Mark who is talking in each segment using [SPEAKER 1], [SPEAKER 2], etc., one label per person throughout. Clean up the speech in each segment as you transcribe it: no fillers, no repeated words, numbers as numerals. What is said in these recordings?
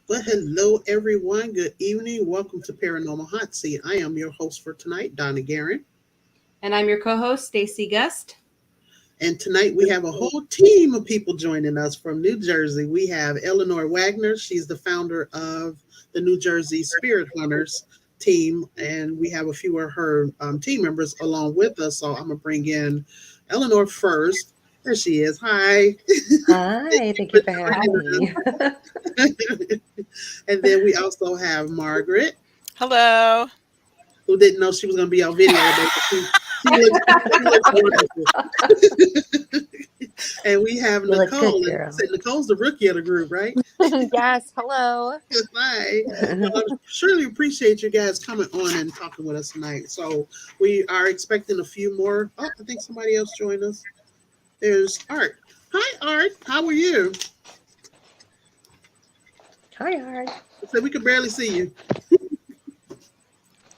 [SPEAKER 1] Well, hello, everyone. Good evening. Welcome to Paranormal Hot Seat. I am your host for tonight, Donna Guerin.
[SPEAKER 2] And I'm your co-host, Stacy Gust.
[SPEAKER 1] And tonight we have a whole team of people joining us from New Jersey. We have Eleanor Wagner. She's the founder of the New Jersey Spirit Hunters team. And we have a few of her team members along with us. So I'm going to bring in Eleanor first. There she is. Hi.
[SPEAKER 3] Hi, thank you for having me.
[SPEAKER 1] And then we also have Margaret,
[SPEAKER 4] Hello.
[SPEAKER 1] who didn't know she was going to be on video today. She looks wonderful. And we have
[SPEAKER 3] You look
[SPEAKER 1] Nicole.
[SPEAKER 3] good,
[SPEAKER 1] And
[SPEAKER 3] girl.
[SPEAKER 1] Nicole's the rookie of the group, right?
[SPEAKER 5] Yes, hello.
[SPEAKER 1] Hi. Well, I surely appreciate you guys coming on and talking with us tonight. So we are expecting a few more. Oh, I think somebody else joined us. There's Art. Hi, Art. How are you?
[SPEAKER 3] Hi, Art.
[SPEAKER 1] So we can barely see you.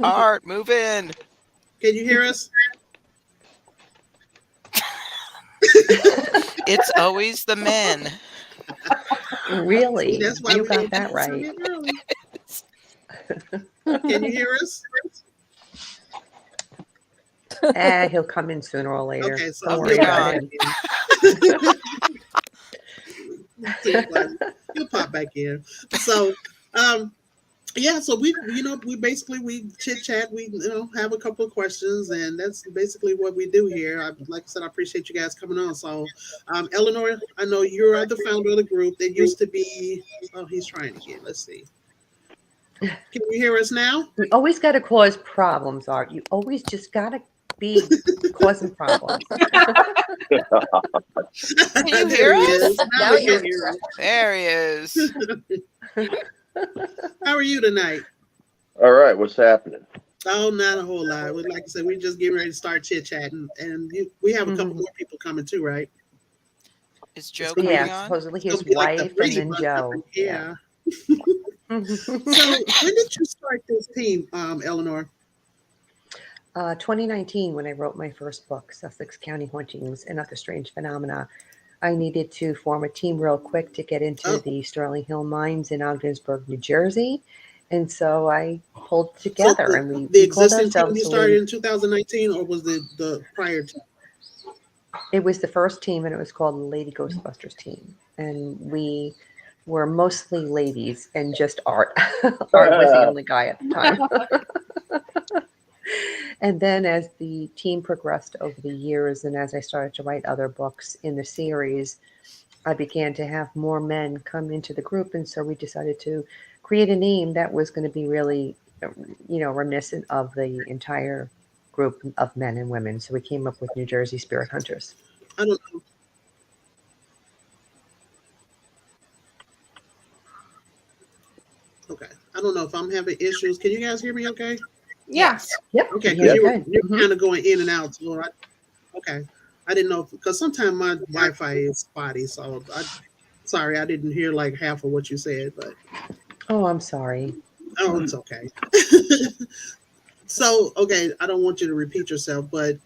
[SPEAKER 4] Art, move in.
[SPEAKER 1] Can you hear us?
[SPEAKER 4] It's always the men.
[SPEAKER 3] Really?
[SPEAKER 1] That's why
[SPEAKER 3] You
[SPEAKER 1] we
[SPEAKER 3] got
[SPEAKER 1] didn't
[SPEAKER 3] that
[SPEAKER 1] do this a
[SPEAKER 3] right.
[SPEAKER 1] bit early. Can you hear us?
[SPEAKER 3] He'll come in sooner or later.
[SPEAKER 1] Okay, so
[SPEAKER 3] Don't
[SPEAKER 4] he'll
[SPEAKER 3] worry
[SPEAKER 4] be
[SPEAKER 3] about
[SPEAKER 4] gone.
[SPEAKER 3] him.
[SPEAKER 1] He'll pop back in. So, yeah. So we basically we chit chat. We have a couple of questions, and that's basically what we do here. Like I said, I appreciate you guys coming on. So, Eleanor, I know you're the founder of the group. There used to be. Oh, he's trying again. Let's see. Can you hear us now?
[SPEAKER 3] You always got to cause problems, Art. You always just got to be causing problems.
[SPEAKER 4] Can you
[SPEAKER 1] There
[SPEAKER 4] hear
[SPEAKER 1] he
[SPEAKER 4] us?
[SPEAKER 1] is. Now
[SPEAKER 5] Now
[SPEAKER 1] we
[SPEAKER 5] you're-
[SPEAKER 1] can hear him.
[SPEAKER 4] There he is.
[SPEAKER 1] How are you tonight?
[SPEAKER 6] All right, what's happening?
[SPEAKER 1] Oh, not a whole lot. Like I said, we're just getting ready to start chit chatting, and we have a couple more people coming too, right?
[SPEAKER 4] Is Joe coming
[SPEAKER 3] Yeah,
[SPEAKER 4] on?
[SPEAKER 3] supposedly
[SPEAKER 1] It's
[SPEAKER 3] his
[SPEAKER 1] gonna be like the
[SPEAKER 3] wife and
[SPEAKER 1] Brady
[SPEAKER 3] then
[SPEAKER 1] Bunch.
[SPEAKER 3] Joe.
[SPEAKER 1] Yeah.
[SPEAKER 3] Yeah.
[SPEAKER 1] So when did you start this team, Eleanor?
[SPEAKER 3] 2019, when I wrote my first book, Sussex County Hauntings and Other Strange Phenomena, I needed to form a team real quick to get into the Sterling Hill Mines in Ogdensburg, New Jersey. And so I pulled together
[SPEAKER 1] So
[SPEAKER 3] and
[SPEAKER 1] the
[SPEAKER 3] we called
[SPEAKER 1] existing team
[SPEAKER 3] ourselves
[SPEAKER 1] you started in 2019, or was the prior team?
[SPEAKER 3] It was the first team, and it was called the Lady Ghostbusters team. And we were mostly ladies and just Art. Art was the only guy at the time. And then as the team progressed over the years, and as I started to write other books in the series, I began to have more men come into the group. And so we decided to create a name that was going to be really, reminiscent of the entire group of men and women. So we came up with New Jersey Spirit Hunters.
[SPEAKER 1] I don't know. Okay, I don't know if I'm having issues. Can you guys hear me? Okay.
[SPEAKER 5] Yes.
[SPEAKER 3] Yep.
[SPEAKER 1] Okay,
[SPEAKER 3] Yeah,
[SPEAKER 1] because you're
[SPEAKER 3] good.
[SPEAKER 1] kind of going in and out. So okay, I didn't know because sometimes my Wi-Fi is spotty. So sorry, I didn't hear like half of what you said, but
[SPEAKER 3] Oh, I'm sorry.
[SPEAKER 1] oh, it's okay. So okay, I don't want you to repeat yourself, but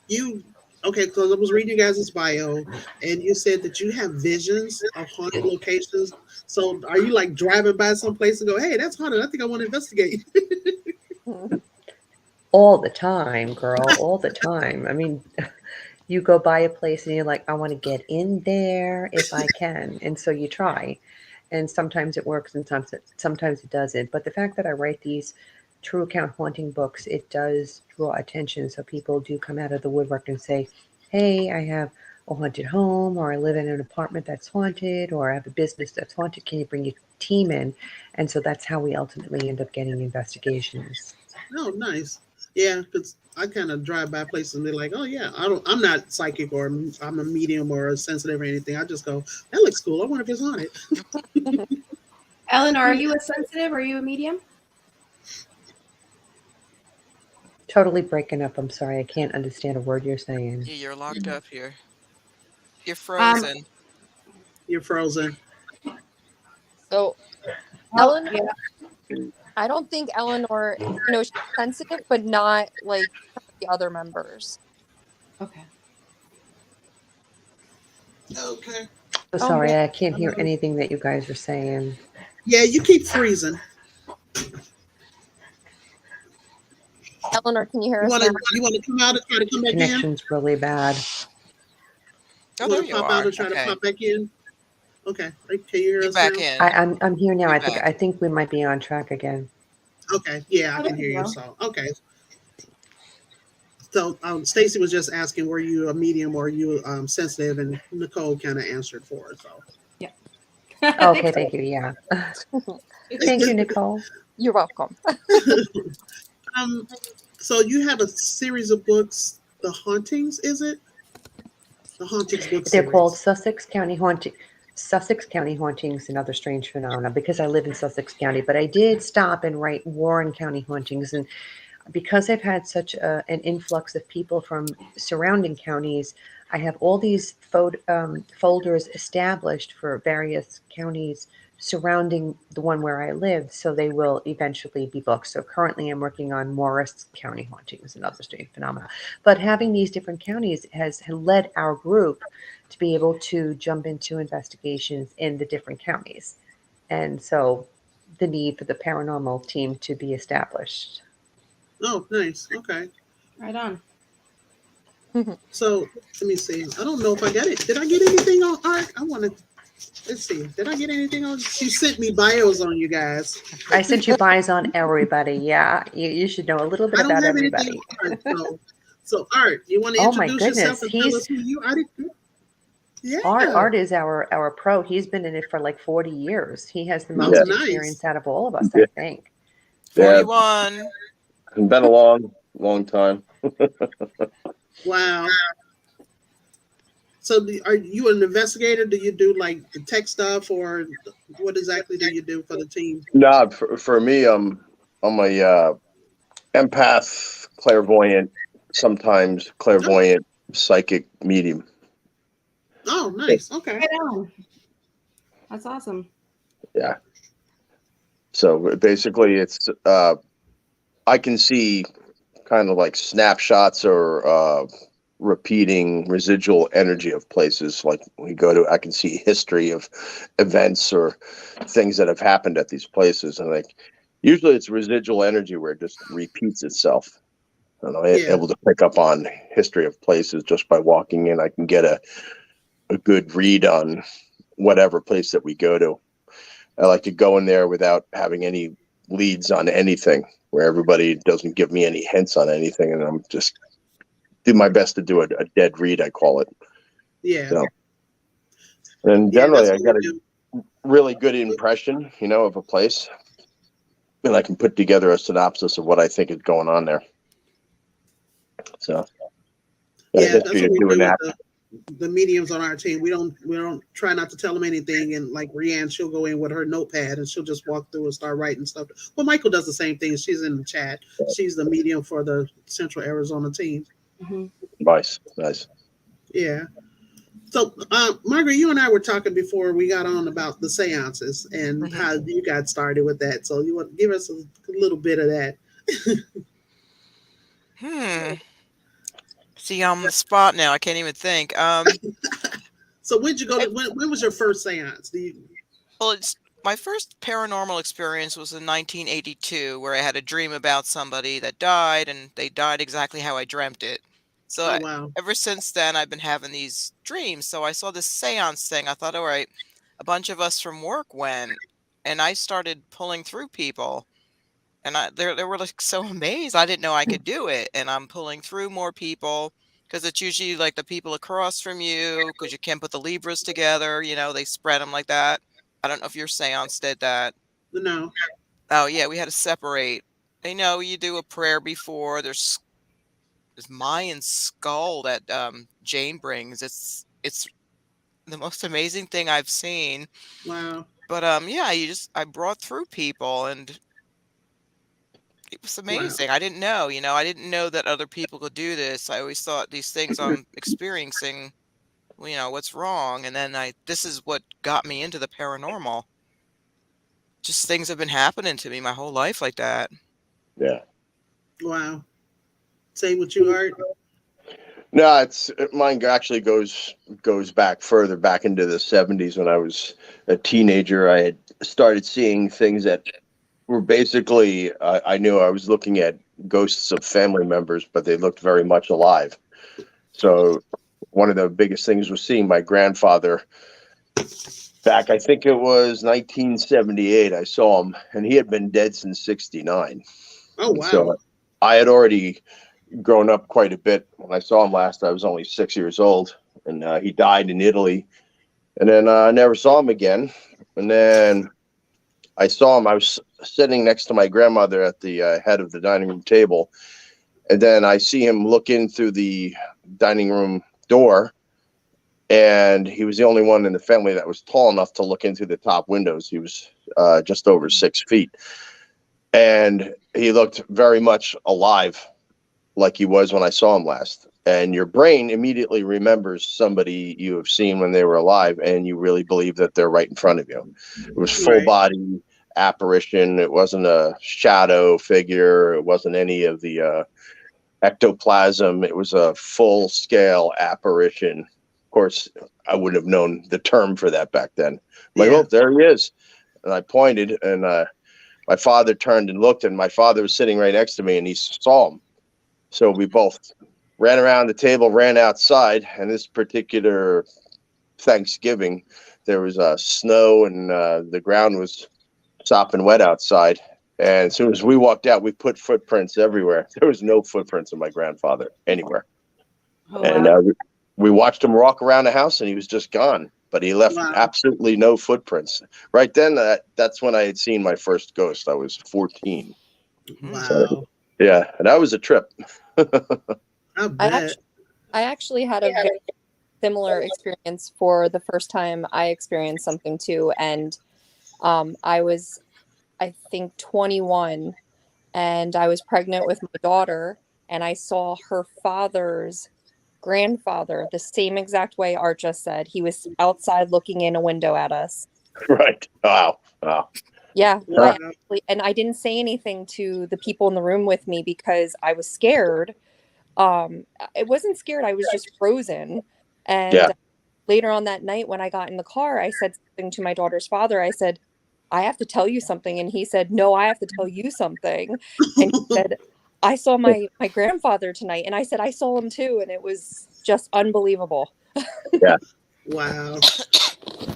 [SPEAKER 1] because I was reading you guys' bio, and you said that you have visions of haunted locations. So are you like driving by someplace and go, "Hey, that's haunted. I think I want to investigate."
[SPEAKER 3] All the time, girl. All the time. I mean, you go by a place and you're like, I want to get in there if I can. And so you try. And sometimes it works and sometimes it doesn't. But the fact that I write these true account haunting books, it does draw attention. So people do come out of the woodwork and say, hey, I have a haunted home, or I live in an apartment that's haunted, or I have a business that's haunted. Can you bring your team in? And so that's how we ultimately end up getting investigations.
[SPEAKER 1] Oh, nice. Yeah, because I kind of drive by places and they're like, "Oh yeah, I'm not psychic or I'm a medium or a sensitive or anything. I just go, that looks cool. I wonder if it's haunted."
[SPEAKER 2] Eleanor, are you a sensitive? Are you a medium?
[SPEAKER 3] Totally breaking up. I'm sorry. I can't understand a word you're saying.
[SPEAKER 4] Yeah, you're locked up here. You're frozen.
[SPEAKER 1] You're frozen.
[SPEAKER 5] So,
[SPEAKER 2] Oh,
[SPEAKER 5] Eleanor,
[SPEAKER 2] yeah.
[SPEAKER 5] I don't think Eleanor, she's sensitive, but not like the other members.
[SPEAKER 2] Okay.
[SPEAKER 1] Okay.
[SPEAKER 3] So sorry. I can't hear anything that you guys are saying.
[SPEAKER 1] Yeah, you keep freezing.
[SPEAKER 5] Eleanor, can you hear
[SPEAKER 1] You
[SPEAKER 5] us
[SPEAKER 1] want
[SPEAKER 5] now?
[SPEAKER 1] to come out and try to come back in?
[SPEAKER 3] Connection's really bad.
[SPEAKER 4] Oh,
[SPEAKER 1] You
[SPEAKER 4] there
[SPEAKER 1] want to
[SPEAKER 4] you
[SPEAKER 1] pop out
[SPEAKER 4] are.
[SPEAKER 1] and try to
[SPEAKER 4] Okay.
[SPEAKER 1] pop back in? Okay. Can you hear
[SPEAKER 4] You're
[SPEAKER 1] us
[SPEAKER 4] back
[SPEAKER 1] now?
[SPEAKER 4] in.
[SPEAKER 3] I'm here now.
[SPEAKER 4] You're
[SPEAKER 3] I think
[SPEAKER 4] back.
[SPEAKER 3] I think we might be on track again.
[SPEAKER 1] Okay. Yeah, I
[SPEAKER 2] Oh,
[SPEAKER 1] can
[SPEAKER 2] there
[SPEAKER 1] hear
[SPEAKER 2] you
[SPEAKER 1] you.
[SPEAKER 2] go.
[SPEAKER 1] So okay. So Stacy was just asking, were you a medium or you sensitive, and Nicole kind of answered for her. So
[SPEAKER 3] Okay, thank you. Yeah. Thank you, Nicole.
[SPEAKER 5] You're welcome.
[SPEAKER 1] um, so you have a series of books, The Hauntings, is it? The Hauntings book
[SPEAKER 3] They're called
[SPEAKER 1] series.
[SPEAKER 3] Sussex County Hauntings and Other Strange Phenomena because I live in Sussex County. But I did stop and write Warren County Hauntings, and because I've had such an influx of people from surrounding counties, I have all these folders established for various counties surrounding the one where I live, so they will eventually be booked. So currently, I'm working on Morris County Hauntings and Other Strange Phenomena. But having these different counties has led our group to be able to jump into investigations in the different counties, and so the need for the paranormal team to be established.
[SPEAKER 1] Oh, nice. Okay.
[SPEAKER 2] Right on.
[SPEAKER 1] So let me see. I don't know if I got it. Did I get anything on art? I want to. Let's see. Did I get anything on? She sent me bios on you guys.
[SPEAKER 3] I sent you buys on everybody. Yeah, you should know a little bit
[SPEAKER 1] I don't
[SPEAKER 3] about
[SPEAKER 1] have anything
[SPEAKER 3] everybody.
[SPEAKER 1] on art. So Art, you want to
[SPEAKER 3] Oh my
[SPEAKER 1] introduce yourself
[SPEAKER 3] goodness,
[SPEAKER 1] and tell us who you are? Yeah.
[SPEAKER 3] Art is our pro. He's been in it for like 40 years. He has the
[SPEAKER 1] Oh,
[SPEAKER 6] Yeah.
[SPEAKER 3] most
[SPEAKER 1] nice.
[SPEAKER 3] experience out of all of us,
[SPEAKER 6] Yeah.
[SPEAKER 3] I think.
[SPEAKER 4] 41.
[SPEAKER 6] It's been a long time.
[SPEAKER 1] Wow. So are you an investigator? Do you do like the tech stuff, or what exactly do you do for the team?
[SPEAKER 6] No, for me, I'm a empath, clairvoyant, sometimes
[SPEAKER 1] Oh,
[SPEAKER 6] clairvoyant, psychic medium.
[SPEAKER 1] oh, nice. Okay.
[SPEAKER 2] Right on. That's awesome.
[SPEAKER 6] Yeah. So basically, it's I can see kind of like snapshots or repeating residual energy of places. Like we go to, I can see history of events or things that have happened at these places, and like usually it's residual energy where it just repeats itself. And I'm
[SPEAKER 1] Yeah.
[SPEAKER 6] able to pick up on history of places just by walking in. I can get a good read on whatever place that we go to. I like to go in there without having any leads on anything, where everybody doesn't give me any hints on anything, and I'm just do my best to do a dead read, I call it.
[SPEAKER 1] Yeah.
[SPEAKER 6] So, and
[SPEAKER 1] Yeah.
[SPEAKER 6] generally,
[SPEAKER 1] That's
[SPEAKER 6] I
[SPEAKER 1] what we
[SPEAKER 6] got a
[SPEAKER 1] do.
[SPEAKER 6] really good impression, of a place, and I can put together a synopsis of what I think is going on there. So, got a
[SPEAKER 1] Yeah, that's
[SPEAKER 6] history
[SPEAKER 1] what
[SPEAKER 6] of
[SPEAKER 1] we
[SPEAKER 6] doing
[SPEAKER 1] do with
[SPEAKER 6] that.
[SPEAKER 1] the mediums on our team. We don't try not to tell them anything. And like Rianne, she'll go in with her notepad and she'll just walk through and start writing stuff. Well, Michael does the same thing. She's in the chat. She's the medium for the Central Arizona team.
[SPEAKER 2] Hmm.
[SPEAKER 6] Nice.
[SPEAKER 1] Yeah. So, Margaret, you and I were talking before we got on about the seances and
[SPEAKER 4] Mhm.
[SPEAKER 1] how you got started with that. So, you want to give us a little bit of that?
[SPEAKER 4] See, I'm on the spot now. I can't even think.
[SPEAKER 1] So, when'd you go to?
[SPEAKER 4] It,
[SPEAKER 1] When was your first seance?
[SPEAKER 4] well, it's my first paranormal experience was in 1982, where I had a dream about somebody that died, and they died exactly how I dreamt it. So
[SPEAKER 1] Oh, wow.
[SPEAKER 4] ever since then, I've been having these dreams. So I saw this seance thing. I thought, all right, a bunch of us from work went, and I started pulling through people. And they were like so amazed. I didn't know I could do it. And I'm pulling through more people because it's usually like the people across from you because you can't put the Libras together. They spread them like that. I don't know if your seance did that.
[SPEAKER 1] No.
[SPEAKER 4] Oh, yeah, we had to separate. I know you do a prayer before. There's Mayan skull that Jane brings. It's the most amazing thing I've seen.
[SPEAKER 1] Wow.
[SPEAKER 4] But yeah, I brought through people and it was
[SPEAKER 1] Wow.
[SPEAKER 4] amazing. I didn't know, I didn't know that other people could do this. I always thought these things I'm experiencing, well, what's wrong? And then this is what got me into the paranormal. Just things have been happening to me my whole life like that.
[SPEAKER 6] Yeah.
[SPEAKER 1] Wow. Same with you, Art.
[SPEAKER 6] No, it's mine actually goes back further, back into the 70s when I was a teenager. I had started seeing things that were basically I knew I was looking at ghosts of family members, but they looked very much alive. So one of the biggest things was seeing my grandfather back, I think it was 1978. I saw him, and he had been dead since 69.
[SPEAKER 1] Oh wow.
[SPEAKER 6] So I had already grown up quite a bit. When I saw him last, I was only 6 years old, and he died in Italy. And then I never saw him again. And then I saw him. I was sitting next to my grandmother at the head of the dining room table, and then I see him look in through the dining room door, and he was the only one in the family that was tall enough to look into the top windows. He was just over 6 feet, and he looked very much alive, like he was when I saw him last. And your brain immediately remembers somebody you have seen when they were alive, and you really believe that they're right in front of you. It was full
[SPEAKER 1] Right.
[SPEAKER 6] body apparition. It wasn't a shadow figure. It wasn't any of the ectoplasm. It was a full scale apparition. Of course, I wouldn't have known the term for that back then. I'm like,
[SPEAKER 1] Yeah.
[SPEAKER 6] oh, there he is. And I pointed, and my father turned and looked, and my father was sitting right next to me, and he saw him. So we both ran around the table, ran outside, and this particular Thanksgiving, there was snow, and the ground was sopping wet outside. And as soon as we walked out, we put footprints everywhere. There was no footprints of my grandfather anywhere.
[SPEAKER 2] Oh,
[SPEAKER 6] And
[SPEAKER 2] wow.
[SPEAKER 6] we watched him walk around the house, and he was just gone. But he left
[SPEAKER 1] Wow.
[SPEAKER 6] absolutely no footprints. Right then, that's when I had seen my first ghost. I was 14.
[SPEAKER 1] Wow.
[SPEAKER 6] Yeah, and that was a trip.
[SPEAKER 1] I
[SPEAKER 5] I
[SPEAKER 1] bet.
[SPEAKER 5] actually, I actually had a very similar experience for the first time I experienced something too. And I was, I think, 21, and I was pregnant with my daughter, and I saw her father's grandfather the same exact way Art just said. He was outside looking in a window at us.
[SPEAKER 6] Right. Wow. Wow.
[SPEAKER 5] Yeah,
[SPEAKER 1] Wow.
[SPEAKER 5] and I didn't say anything to the people in the room with me because I was scared. I wasn't scared, I was just frozen.
[SPEAKER 6] Yeah.
[SPEAKER 5] And later on that night when I got in the car, I said something to my daughter's father. I said, I have to tell you something. And he said, no, I have to tell you something. And he said, I saw my grandfather tonight. And I said, I saw him too. And it was just unbelievable.
[SPEAKER 1] Wow.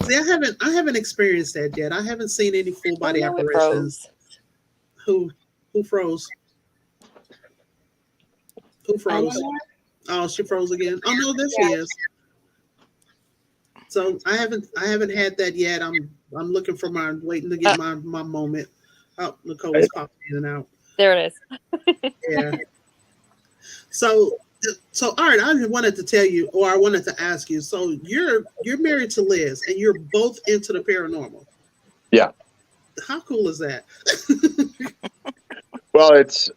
[SPEAKER 1] See, I haven't experienced that yet. I haven't seen any full body
[SPEAKER 5] Oh, no, it
[SPEAKER 1] apparitions.
[SPEAKER 5] froze.
[SPEAKER 1] Who froze? Who froze?
[SPEAKER 2] Eleanor?
[SPEAKER 1] Oh, she froze again. Oh no, there she is. So I haven't had that yet. I'm looking for waiting to get my moment. Oh, Nicole's popping in and out.
[SPEAKER 5] There it is.
[SPEAKER 1] Yeah. So Art, I wanted to tell you, or I wanted to ask you. So you're married to Liz, and you're both into the paranormal.
[SPEAKER 6] Yeah.
[SPEAKER 1] How cool is that?
[SPEAKER 6] Well, it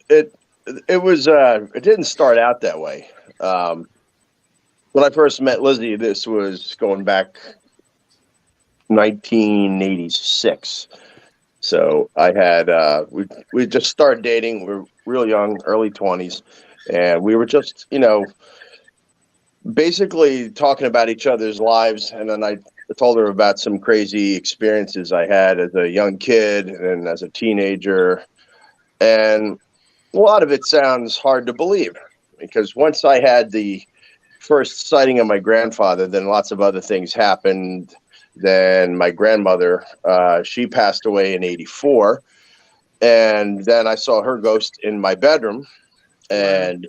[SPEAKER 6] didn't start out that way. When I first met Lizzie, this was going back 1986. So I had we just started dating. We were real young, early 20s, and we were just basically talking about each other's lives. And then I told her about some crazy experiences I had as a young kid and as a teenager, and a lot of it sounds hard to believe because once I had the first sighting of my grandfather, then lots of other things happened. Then my grandmother, she passed away in '84. And then I saw her ghost in my bedroom. And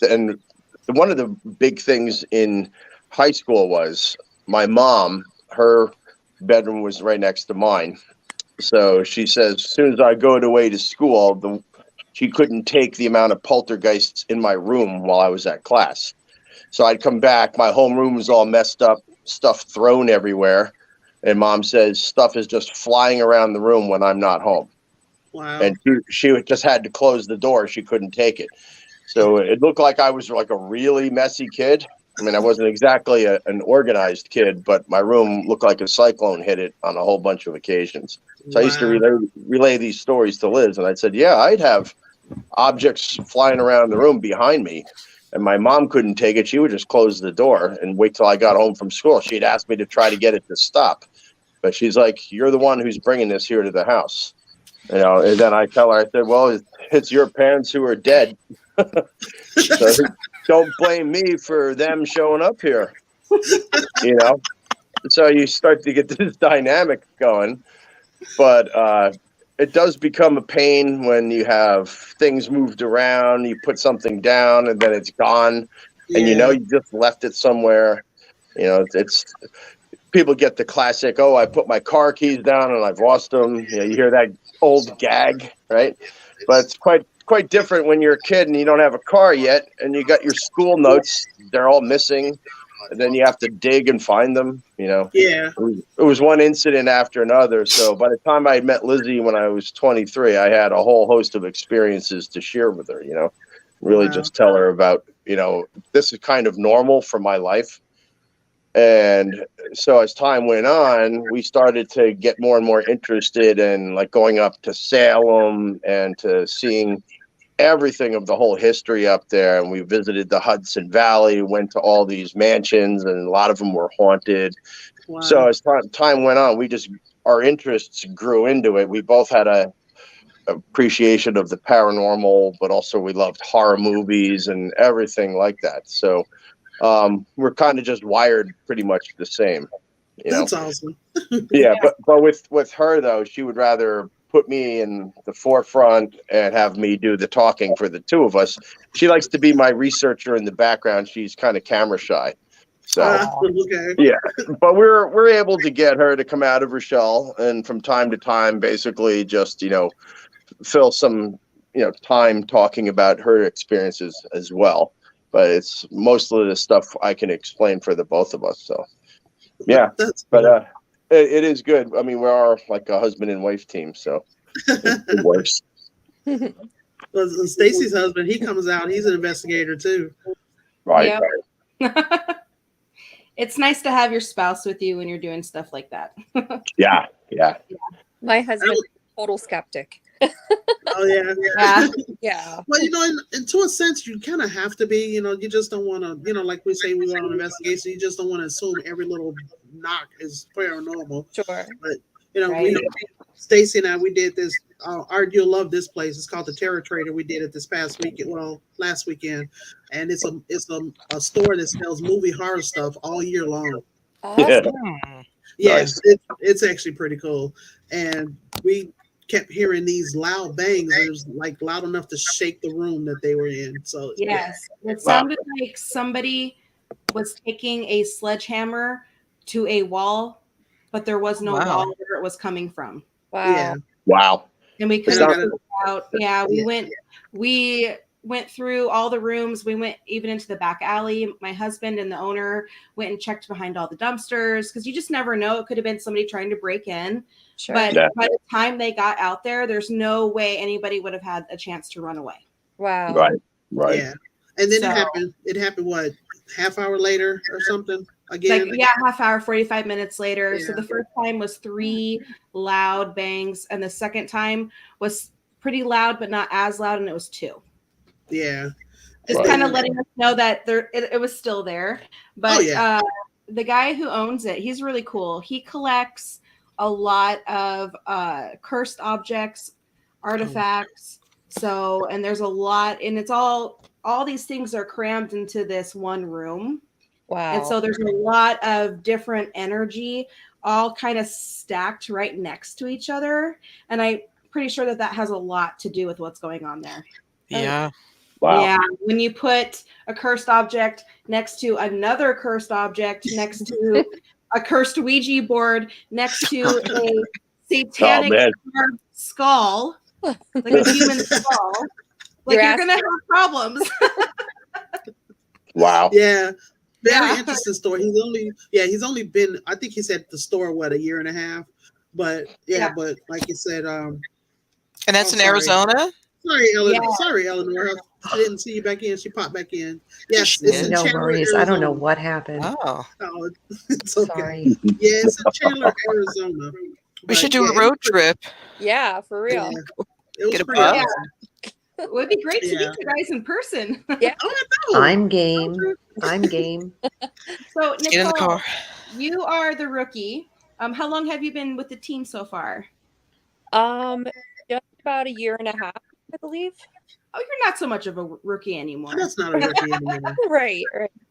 [SPEAKER 6] then one of the big things in high school was my mom, her bedroom was right next to mine. So she says, as soon as I go away to school, she couldn't take the amount of poltergeists in my room while I was at class. So I'd come back, my whole room was all messed up, stuff thrown everywhere. And Mom says stuff is just flying around the room when I'm not home.
[SPEAKER 1] Wow.
[SPEAKER 6] And she just had to close the door. She couldn't take it. So it looked like I was like a really messy kid. I mean, I wasn't exactly an organized kid, but my room looked like a cyclone hit it on a whole bunch of occasions. So I used to relay these stories to Liz, and I said, yeah, I'd have objects flying around the room behind me. And my mom couldn't take it. She would just close the door and wait till I got home from school. She'd ask me to try to get it to stop. But she's like, you're the one who's bringing this here to the house. You know, and then I tell her, I said, well, it's your parents who are dead. So don't blame me for them showing up here. You know? So you start to get this dynamic going. But it does become a pain when you have things moved around, you put something down and then it's gone. And you know you just left it somewhere. You know, it's people get the classic, oh, I put my car keys down and I've lost them. You know, you hear that old gag, right? But it's quite different when you're a kid and you don't have a car yet and you got your school notes, they're all missing. And then you have to dig and find them, you know.
[SPEAKER 1] Yeah.
[SPEAKER 6] It was one incident after another. So by the time I met Lizzie when I was 23, I had a whole host of experiences to share with her, you know. Really just tell her about, you know, this is kind of normal for my life. And so as time went on, we started to get more and more interested in like going up to Salem and to seeing everything of the whole history up there. And we visited the Hudson Valley, went to all these mansions, and a lot of them were haunted.
[SPEAKER 1] Wow.
[SPEAKER 6] So as time went on, our interests grew into it. We both had a appreciation of the paranormal, but also we loved horror movies and everything like that. So we're kind of just wired pretty much the same. You know?
[SPEAKER 1] That's awesome.
[SPEAKER 6] Yeah, but with her though, she would rather put me in the forefront and have me do the talking for the two of us. She likes to be my researcher in the background. She's kind of camera shy. So
[SPEAKER 1] okay.
[SPEAKER 6] yeah, but we're able to get her to come out of her shell and from time to time basically just, you know, fill some, you know, time talking about her experiences as well. But it's mostly the stuff I can explain for the both of us. So yeah, but it is good. I mean, we are like a husband and wife team, so it works.
[SPEAKER 1] Well, Stacy's husband, he comes out. He's an investigator too.
[SPEAKER 6] Right.
[SPEAKER 2] Yep.
[SPEAKER 6] Right.
[SPEAKER 2] It's nice to have your spouse with you when you're doing stuff like that.
[SPEAKER 6] Yeah. Yeah.
[SPEAKER 5] My husband is a total skeptic.
[SPEAKER 1] Oh yeah.
[SPEAKER 2] Yeah.
[SPEAKER 5] Yeah.
[SPEAKER 1] Well, you know, in to a sense, you kind of have to be. You know, you just don't want to. You know, like we say, we go on an investigation. You just don't want to assume every little knock is paranormal.
[SPEAKER 5] Sure.
[SPEAKER 1] But you know,
[SPEAKER 2] Right.
[SPEAKER 1] Stacy and I, we did this. You'll love this place. It's called the Terror Trader. We did it this past weekend. Well, last weekend, and it's a store that sells movie horror stuff all year long.
[SPEAKER 5] Awesome.
[SPEAKER 1] Yes,
[SPEAKER 6] Nice.
[SPEAKER 1] it's actually pretty cool. And we kept hearing these loud bangs. It was like loud enough to shake the room that they were in. So
[SPEAKER 2] Yes. It sounded like somebody was taking a sledgehammer to a wall, but there was no
[SPEAKER 4] Wow.
[SPEAKER 2] wall where it was coming from.
[SPEAKER 5] Wow.
[SPEAKER 1] yeah.
[SPEAKER 6] Wow.
[SPEAKER 2] And we couldn't
[SPEAKER 1] sounds-
[SPEAKER 2] figure it out. Yeah, we went through all the rooms. We went even into the back alley. My husband and the owner went and checked behind all the dumpsters because you just never know. It could have been somebody trying to break in.
[SPEAKER 5] Sure.
[SPEAKER 2] But
[SPEAKER 6] Yeah.
[SPEAKER 2] by the time they got out there, there's no way anybody would have had a chance to run away.
[SPEAKER 5] Wow.
[SPEAKER 6] Right. Right.
[SPEAKER 1] Yeah. And then
[SPEAKER 2] So-
[SPEAKER 1] it happened what, half hour later or something again?
[SPEAKER 2] Like, yeah, half hour, 45 minutes later. So
[SPEAKER 1] Yeah.
[SPEAKER 2] the first time was 3 loud bangs, and the second time was pretty loud, but not as loud, and it was 2.
[SPEAKER 1] Yeah.
[SPEAKER 2] Just
[SPEAKER 6] Right.
[SPEAKER 2] kind of letting us know that it was still there. But
[SPEAKER 1] Oh, yeah.
[SPEAKER 2] The guy who owns it, he's really cool. He collects a lot of cursed objects, artifacts. So, and there's a lot, and it's all these things are crammed into this one room.
[SPEAKER 5] Wow.
[SPEAKER 2] And so there's a lot of different energy all kind of stacked right next to each other. And I'm pretty sure that has a lot to do with what's going on there.
[SPEAKER 4] Yeah.
[SPEAKER 6] Wow.
[SPEAKER 2] Yeah. When you put a cursed object next to another cursed object, next to a cursed Ouija board, next to a satanic
[SPEAKER 6] man.
[SPEAKER 2] carved skull, like a human skull, like you're going to have problems.
[SPEAKER 6] Wow.
[SPEAKER 1] Yeah. Very
[SPEAKER 2] Yeah.
[SPEAKER 1] interesting story. He's only been, I think he said at the store, what, a year and a half. But
[SPEAKER 2] Yeah.
[SPEAKER 1] but like you said,
[SPEAKER 4] And that's in
[SPEAKER 1] sorry.
[SPEAKER 4] Arizona?
[SPEAKER 1] sorry, Eleanor.
[SPEAKER 2] Yeah.
[SPEAKER 1] Sorry, Eleanor. I didn't see you back in. She popped back in. Yes,
[SPEAKER 4] She
[SPEAKER 1] it's
[SPEAKER 4] did.
[SPEAKER 1] in
[SPEAKER 3] No
[SPEAKER 1] Chandler,
[SPEAKER 3] worries. I don't know
[SPEAKER 1] Arizona.
[SPEAKER 3] what happened.
[SPEAKER 4] Oh.
[SPEAKER 1] Oh, it's okay.
[SPEAKER 3] Sorry.
[SPEAKER 1] Yeah, it's in Chandler, Arizona.
[SPEAKER 4] We
[SPEAKER 1] But
[SPEAKER 4] should do
[SPEAKER 1] yeah,
[SPEAKER 4] a road trip.
[SPEAKER 5] Yeah, for real.
[SPEAKER 1] It was
[SPEAKER 4] Get a
[SPEAKER 1] pretty
[SPEAKER 4] bus.
[SPEAKER 1] awesome.
[SPEAKER 2] It would be great to
[SPEAKER 1] Yeah.
[SPEAKER 2] meet you guys in person.
[SPEAKER 5] Yeah.
[SPEAKER 1] Oh,
[SPEAKER 3] I'm game. I'm game.
[SPEAKER 2] So,
[SPEAKER 4] Get in the
[SPEAKER 2] Nicole,
[SPEAKER 4] car.
[SPEAKER 2] you are the rookie. How long have you been with the team so far?
[SPEAKER 5] Just about a year and a half, I believe.
[SPEAKER 2] Oh, you're not so much of a rookie anymore.
[SPEAKER 1] that's not a rookie anymore.
[SPEAKER 5] Right.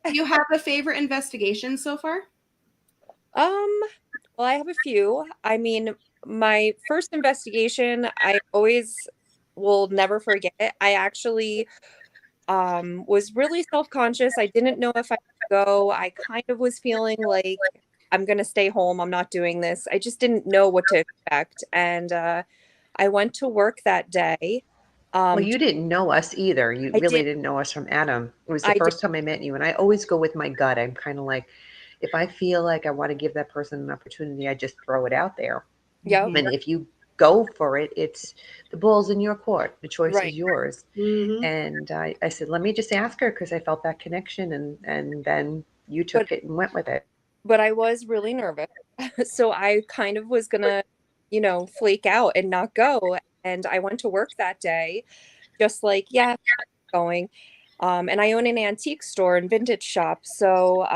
[SPEAKER 2] Do you have a favorite investigation so far?
[SPEAKER 5] Well, I have a few. I mean, my first investigation, I always will never forget it. I actually was really self-conscious. I didn't know if I could go. I kind of was feeling like I'm gonna stay home. I'm not doing this. I just didn't know what to expect. And I went to work that day.
[SPEAKER 3] Well, you didn't know us either. You
[SPEAKER 5] I
[SPEAKER 3] really
[SPEAKER 5] did.
[SPEAKER 3] didn't know us from Adam. It was
[SPEAKER 5] I
[SPEAKER 3] the
[SPEAKER 5] did.
[SPEAKER 3] first time I met you, and I always go with my gut. I'm kind of like, if I feel like I want to give that person an opportunity, I just throw it out there.
[SPEAKER 5] Yep.
[SPEAKER 2] Mhm.
[SPEAKER 3] And if you go for it, it's the ball's in your court. The choice
[SPEAKER 5] Right.
[SPEAKER 3] is yours.
[SPEAKER 1] Mhm.
[SPEAKER 3] And I said, let me just ask her because I felt that connection, and then you took it and went with it.
[SPEAKER 5] But I was really nervous. So I kind of was gonna, flake out and not go. And I went to work that day, just like, yeah, going. And I own an antique store and vintage shop. So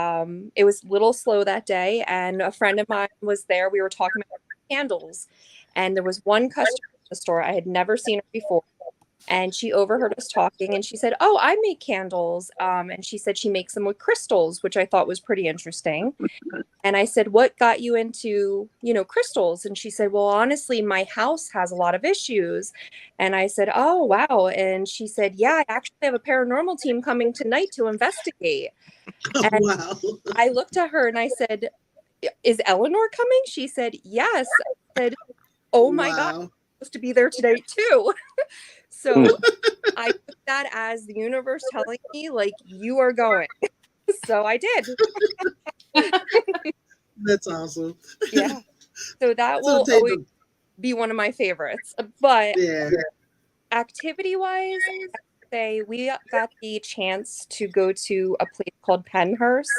[SPEAKER 5] it was a little slow that day. And a friend of mine was there. We were talking about candles. And there was one customer in the store. I had never seen her before. And she overheard us talking and she said, "Oh, I make candles." And she said she makes them with crystals, which I thought was pretty interesting. And I said, "What got you into, crystals?" And she said, "Well, honestly, my house has a lot of issues." And I said, "Oh, wow." And she said, "Yeah, I actually have a paranormal team coming tonight to investigate."
[SPEAKER 1] Oh,
[SPEAKER 5] And
[SPEAKER 1] wow.
[SPEAKER 5] I looked at her and I said, "Is Eleanor coming?" She said, "Yes." I said, "Oh my God, I'm
[SPEAKER 1] Wow.
[SPEAKER 5] supposed to be there today too." So I took that as the universe telling me, like, you are going. So I did.
[SPEAKER 1] That's awesome.
[SPEAKER 5] Yeah. So that
[SPEAKER 1] So
[SPEAKER 5] will
[SPEAKER 1] take
[SPEAKER 5] always
[SPEAKER 1] the,
[SPEAKER 5] be one of my favorites. But
[SPEAKER 1] yeah.
[SPEAKER 5] activity wise, say we got the chance to go to a place called Penhurst.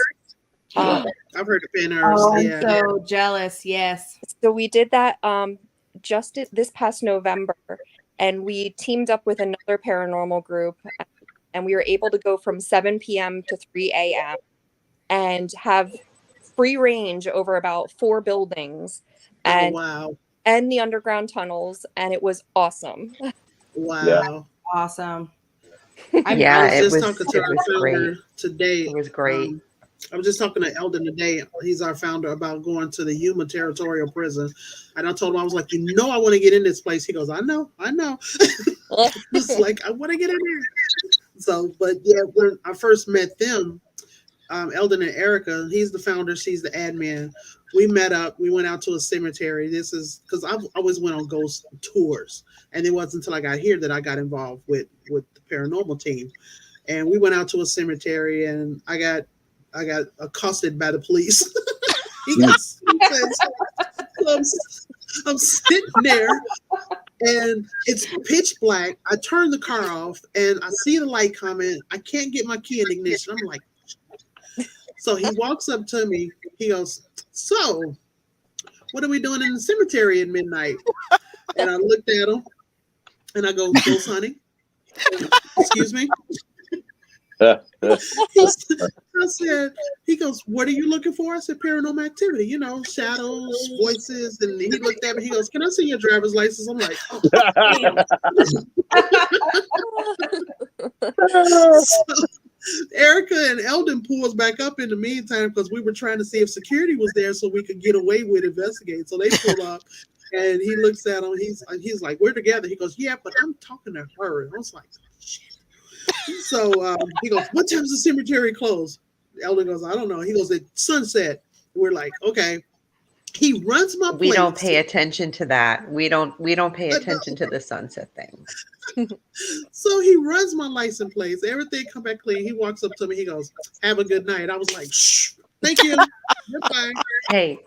[SPEAKER 1] I've heard of Pennhurst.
[SPEAKER 2] Oh, I'm
[SPEAKER 1] Yeah.
[SPEAKER 2] so jealous. Yes.
[SPEAKER 5] So we did that just this past November, and we teamed up with another paranormal group, and we were able to go from 7 p.m. to 3 a.m. and have free range over about 4 buildings
[SPEAKER 1] Oh,
[SPEAKER 5] and
[SPEAKER 1] wow.
[SPEAKER 5] and the underground tunnels, and it was awesome.
[SPEAKER 1] Wow.
[SPEAKER 2] Awesome.
[SPEAKER 1] I
[SPEAKER 3] Yeah,
[SPEAKER 1] was
[SPEAKER 3] it
[SPEAKER 1] just
[SPEAKER 3] was
[SPEAKER 1] talking to our
[SPEAKER 3] great.
[SPEAKER 1] founder today.
[SPEAKER 3] It was great.
[SPEAKER 1] I was just talking to Eldon today. He's our founder, about going to the Yuma Territorial Prison. And I told him, I was like, I want to get in this place. He goes, I know. It's like, I want to get in there. So, but yeah, when I first met them, Eldon and Erica, he's the founder, she's the admin. We met up, we went out to a cemetery. This is because I've always went on ghost tours. And it wasn't until I got here that I got involved with the paranormal team. And we went out to a cemetery and I got accosted by the police. I'm sitting there and it's pitch black. I turn the car off and I see the light coming. I can't get my key in the ignition. I'm like, so he walks up to me. He goes, "So, what are we doing in the cemetery at midnight?" And I looked at him and I go, "Ghost hunting." Excuse me. I said, he goes, "What are you looking for?" I said, "Paranormal activity, shadows, voices." And he looked at me, he goes, "Can I see your driver's license?" I'm like, "Oh, damn." So, Erica and Eldon pulled us back up in the meantime because we were trying to see if security was there so we could get away with investigating. So they pull up and he looks at him. He's like, "We're together." He goes, "Yeah, but I'm talking to her." And I was like, "Shit." So he goes, "What time does the cemetery close?" Eldon goes, "I don't know." He goes, "At sunset." We're like, "Okay." He runs my
[SPEAKER 3] We don't
[SPEAKER 1] plates.
[SPEAKER 3] pay attention to that. We don't pay attention to the sunset thing.
[SPEAKER 1] So he runs my license plates. Everything come back clean. He walks up to me. He goes, "Have a good night." I was like, "Shh, thank you. Goodbye."
[SPEAKER 3] Hey,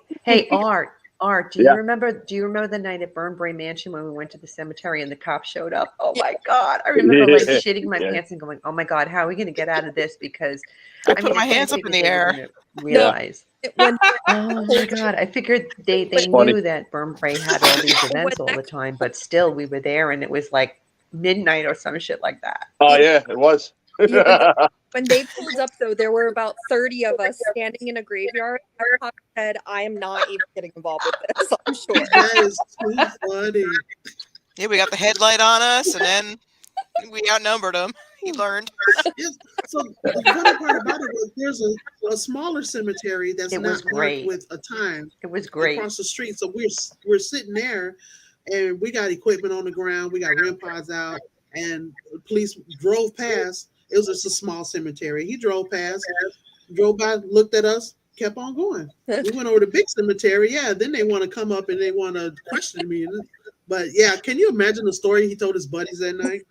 [SPEAKER 3] Art, do you
[SPEAKER 6] Yeah.
[SPEAKER 3] remember the night at Burnbrae Mansion when we went to the cemetery and the cops showed up? Oh my God. I remember like shitting my pants and going, "Oh my God, how are we going to get out of this?" Because
[SPEAKER 4] I put my
[SPEAKER 3] couldn't
[SPEAKER 4] hands up in
[SPEAKER 3] figure
[SPEAKER 4] the
[SPEAKER 3] they were
[SPEAKER 4] air.
[SPEAKER 3] gonna realize.
[SPEAKER 5] When
[SPEAKER 3] Oh my God. I figured they
[SPEAKER 6] It's funny.
[SPEAKER 3] knew that Burnbrae had all these events all the time, but still we were there and it was like midnight or some shit like that.
[SPEAKER 6] Oh yeah, it was.
[SPEAKER 5] Yeah, when they pulled up, though, there were about 30 of us standing in a graveyard. I said, I am not even getting involved with this, I'm sure.
[SPEAKER 1] That is too funny.
[SPEAKER 4] Yeah, we got the headlight on us, and then we outnumbered them. He learned.
[SPEAKER 1] Yes. So the funny part about it was there's a smaller cemetery that's
[SPEAKER 3] It
[SPEAKER 1] not
[SPEAKER 3] was
[SPEAKER 1] marked
[SPEAKER 3] great.
[SPEAKER 1] with a time
[SPEAKER 3] It was great.
[SPEAKER 1] across the street. So we're sitting there, and we got equipment on the ground. We got REM pods out, and the police drove past. It was just a small cemetery. He drove past, drove by, looked at us, kept on going. We went over to big cemetery. Yeah, then they want to come up and they want to question me. But yeah, can you imagine the story he told his buddies that night?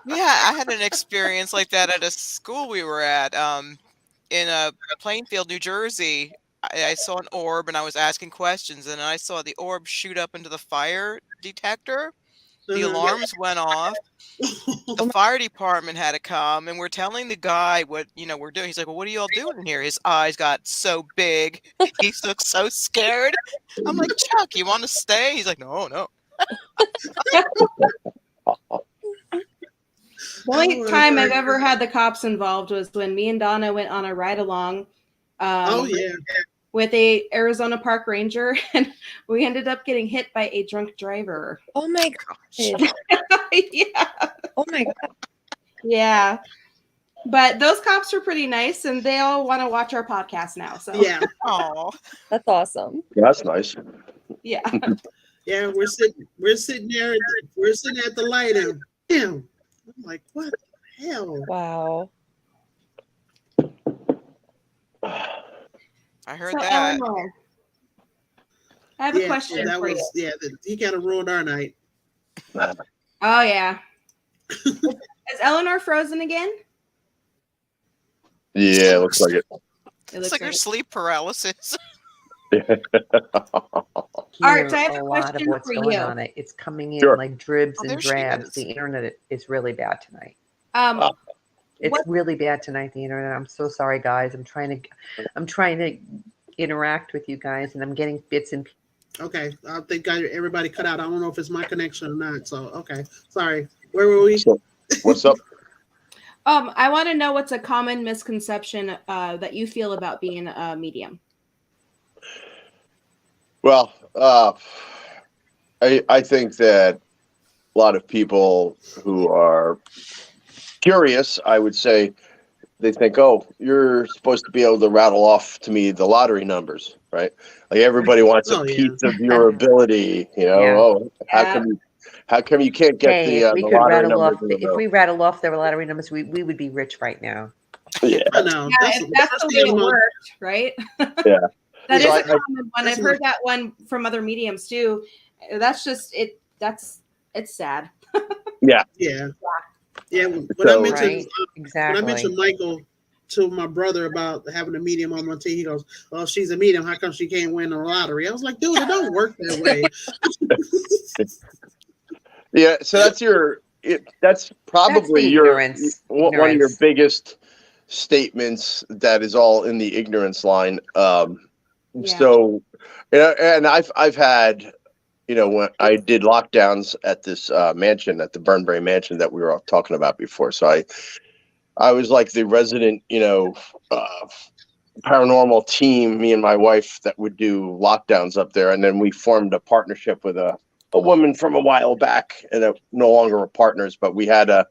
[SPEAKER 4] Yeah, I had an experience like that at a school we were at. In Plainfield, New Jersey. I saw an orb, and I was asking questions, and I saw the orb shoot up into the fire detector. The alarms went off. The fire department had to come, and we're telling the guy what we're doing. He's like, "Well, what are you all doing in here?" His eyes got so big. He looked so scared. I'm like, "Chuck, you want to stay?" He's like, "No, no."
[SPEAKER 2] The only time I've ever had the cops involved was when me and Donna went on a ride along.
[SPEAKER 1] Oh yeah.
[SPEAKER 2] With a Arizona park ranger, and we ended up getting hit by a drunk driver.
[SPEAKER 5] Oh my gosh.
[SPEAKER 2] Yeah.
[SPEAKER 5] Oh my god.
[SPEAKER 2] Yeah. But those cops were pretty nice, and they all want to watch our podcast now. So
[SPEAKER 1] Yeah.
[SPEAKER 4] Oh,
[SPEAKER 5] That's awesome.
[SPEAKER 6] Yeah, that's nice.
[SPEAKER 2] yeah.
[SPEAKER 1] Yeah, we're sitting there, we're sitting at the light, and damn, I'm like, what the hell?
[SPEAKER 5] Wow.
[SPEAKER 4] I heard
[SPEAKER 2] So
[SPEAKER 4] that.
[SPEAKER 2] Eleanor, I have a
[SPEAKER 1] Yeah,
[SPEAKER 2] question
[SPEAKER 1] that
[SPEAKER 2] for
[SPEAKER 1] was
[SPEAKER 2] you.
[SPEAKER 1] he kind of ruined our night.
[SPEAKER 2] Oh yeah. Is Eleanor frozen again?
[SPEAKER 6] Yeah, looks like it.
[SPEAKER 2] It
[SPEAKER 4] It's like her sleep paralysis.
[SPEAKER 2] Art, I have
[SPEAKER 3] Hear
[SPEAKER 2] a
[SPEAKER 3] a lot of
[SPEAKER 2] question
[SPEAKER 3] what's
[SPEAKER 2] for
[SPEAKER 3] going
[SPEAKER 2] you.
[SPEAKER 3] on. It's coming in
[SPEAKER 6] Sure.
[SPEAKER 3] like dribs
[SPEAKER 4] Oh,
[SPEAKER 3] and
[SPEAKER 4] there she
[SPEAKER 3] drabs.
[SPEAKER 4] is.
[SPEAKER 3] The internet is really bad tonight. It's
[SPEAKER 2] What-
[SPEAKER 3] really bad tonight. The internet. I'm so sorry, guys. I'm trying to interact with you guys, and I'm getting bits and pieces.
[SPEAKER 1] Okay, I think everybody cut out. I don't know if it's my connection or not. So okay, sorry. Where were we?
[SPEAKER 6] So, what's up?
[SPEAKER 2] I want to know what's a common misconception that you feel about being a medium.
[SPEAKER 6] Well, I think that a lot of people who are curious, I would say, they think, oh, you're supposed to be able to rattle off to me the lottery numbers, right? Like everybody wants a
[SPEAKER 1] Oh, yeah.
[SPEAKER 6] piece of your ability,
[SPEAKER 3] Yeah.
[SPEAKER 6] Oh,
[SPEAKER 2] Yeah.
[SPEAKER 6] how come you can't get
[SPEAKER 3] Hey,
[SPEAKER 6] the
[SPEAKER 3] if we could
[SPEAKER 6] lottery
[SPEAKER 3] rattle
[SPEAKER 6] numbers?
[SPEAKER 3] off, if we rattle off the lottery numbers, we would be rich right now.
[SPEAKER 6] Yeah.
[SPEAKER 1] I know.
[SPEAKER 2] Yeah, if that's the way it worked, right?
[SPEAKER 6] Yeah.
[SPEAKER 2] That
[SPEAKER 6] So
[SPEAKER 2] is a
[SPEAKER 6] I-
[SPEAKER 2] common one. I've heard that one from other mediums too. That's just it. It's sad.
[SPEAKER 1] Yeah. Yeah. When
[SPEAKER 6] So-
[SPEAKER 1] I mentioned
[SPEAKER 3] Right.
[SPEAKER 1] when
[SPEAKER 3] Exactly.
[SPEAKER 1] I mentioned Michael to my brother about having a medium on my team, he goes, "Well, she's a medium. How come she can't win the lottery?" I was like, "Dude, it don't work that way."
[SPEAKER 6] Yeah, so that's probably
[SPEAKER 3] the
[SPEAKER 6] your
[SPEAKER 3] ignorance.
[SPEAKER 6] one of your
[SPEAKER 3] Ignorance.
[SPEAKER 6] biggest statements that is all in the ignorance line.
[SPEAKER 2] Yeah.
[SPEAKER 6] So, and I've had, when I did lockdowns at this mansion, at the Burnbury mansion that we were all talking about before. So I was like the resident, paranormal team, me and my wife, that would do lockdowns up there. And then we formed a partnership with a woman from a while back, and no longer were partners, but we had a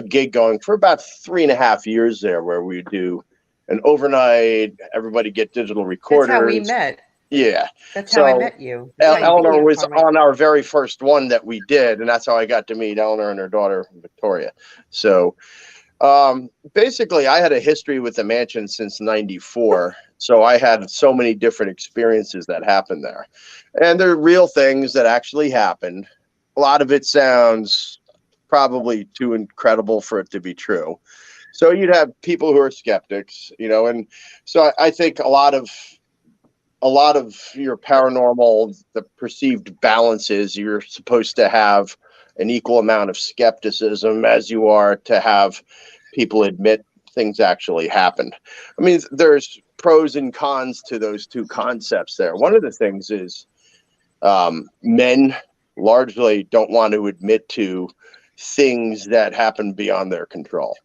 [SPEAKER 6] gig going for about 3.5 years there, where we do an overnight, everybody get digital recorders.
[SPEAKER 3] That's how we met.
[SPEAKER 6] Yeah.
[SPEAKER 3] That's how I
[SPEAKER 6] So,
[SPEAKER 3] met you. That's how you
[SPEAKER 6] Eleanor
[SPEAKER 3] became
[SPEAKER 6] was
[SPEAKER 3] part of my-
[SPEAKER 6] on our very first one that we did, and that's how I got to meet Eleanor and her daughter, Victoria. So basically, I had a history with the mansion since '94. So I had so many different experiences that happened there. And they're real things that actually happened. A lot of it sounds probably too incredible for it to be true. So you'd have people who are skeptics, and so I think a lot of your paranormal, the perceived balances, you're supposed to have an equal amount of skepticism as you are to have people admit things actually happened. I mean, there's pros and cons to those two concepts there. One of the things is men largely don't want to admit to things that happen beyond their control.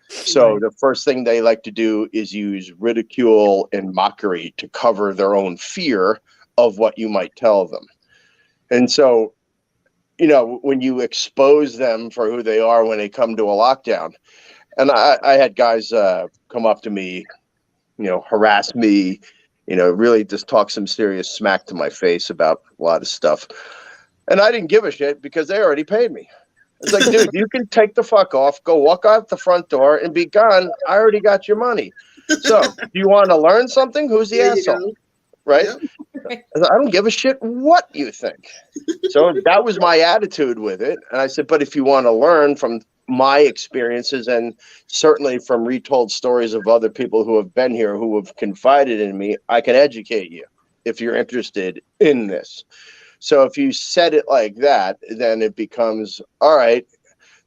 [SPEAKER 6] So the first thing they like to do is use ridicule and mockery to cover their own fear of what you might tell them. And so, you know, when you expose them for who they are when they come to a lockdown, and I had guys come up to me, you know, harass me, you know, really just talk some serious smack to my face about a lot of stuff. And I didn't give a shit because they already paid me. It's like, dude, you can take the fuck off, go walk out the front door and be gone. I already got your money. So do you want to learn something? Who's the
[SPEAKER 1] There you
[SPEAKER 6] asshole?
[SPEAKER 1] go.
[SPEAKER 6] Right?
[SPEAKER 1] Yep.
[SPEAKER 6] I don't give a shit what you think. So that was my attitude with it. And I said, but if you want to learn from my experiences and certainly from retold stories of other people who have been here, who have confided in me, I can educate you if you're interested in this. So if you said it like that, then it becomes, all right,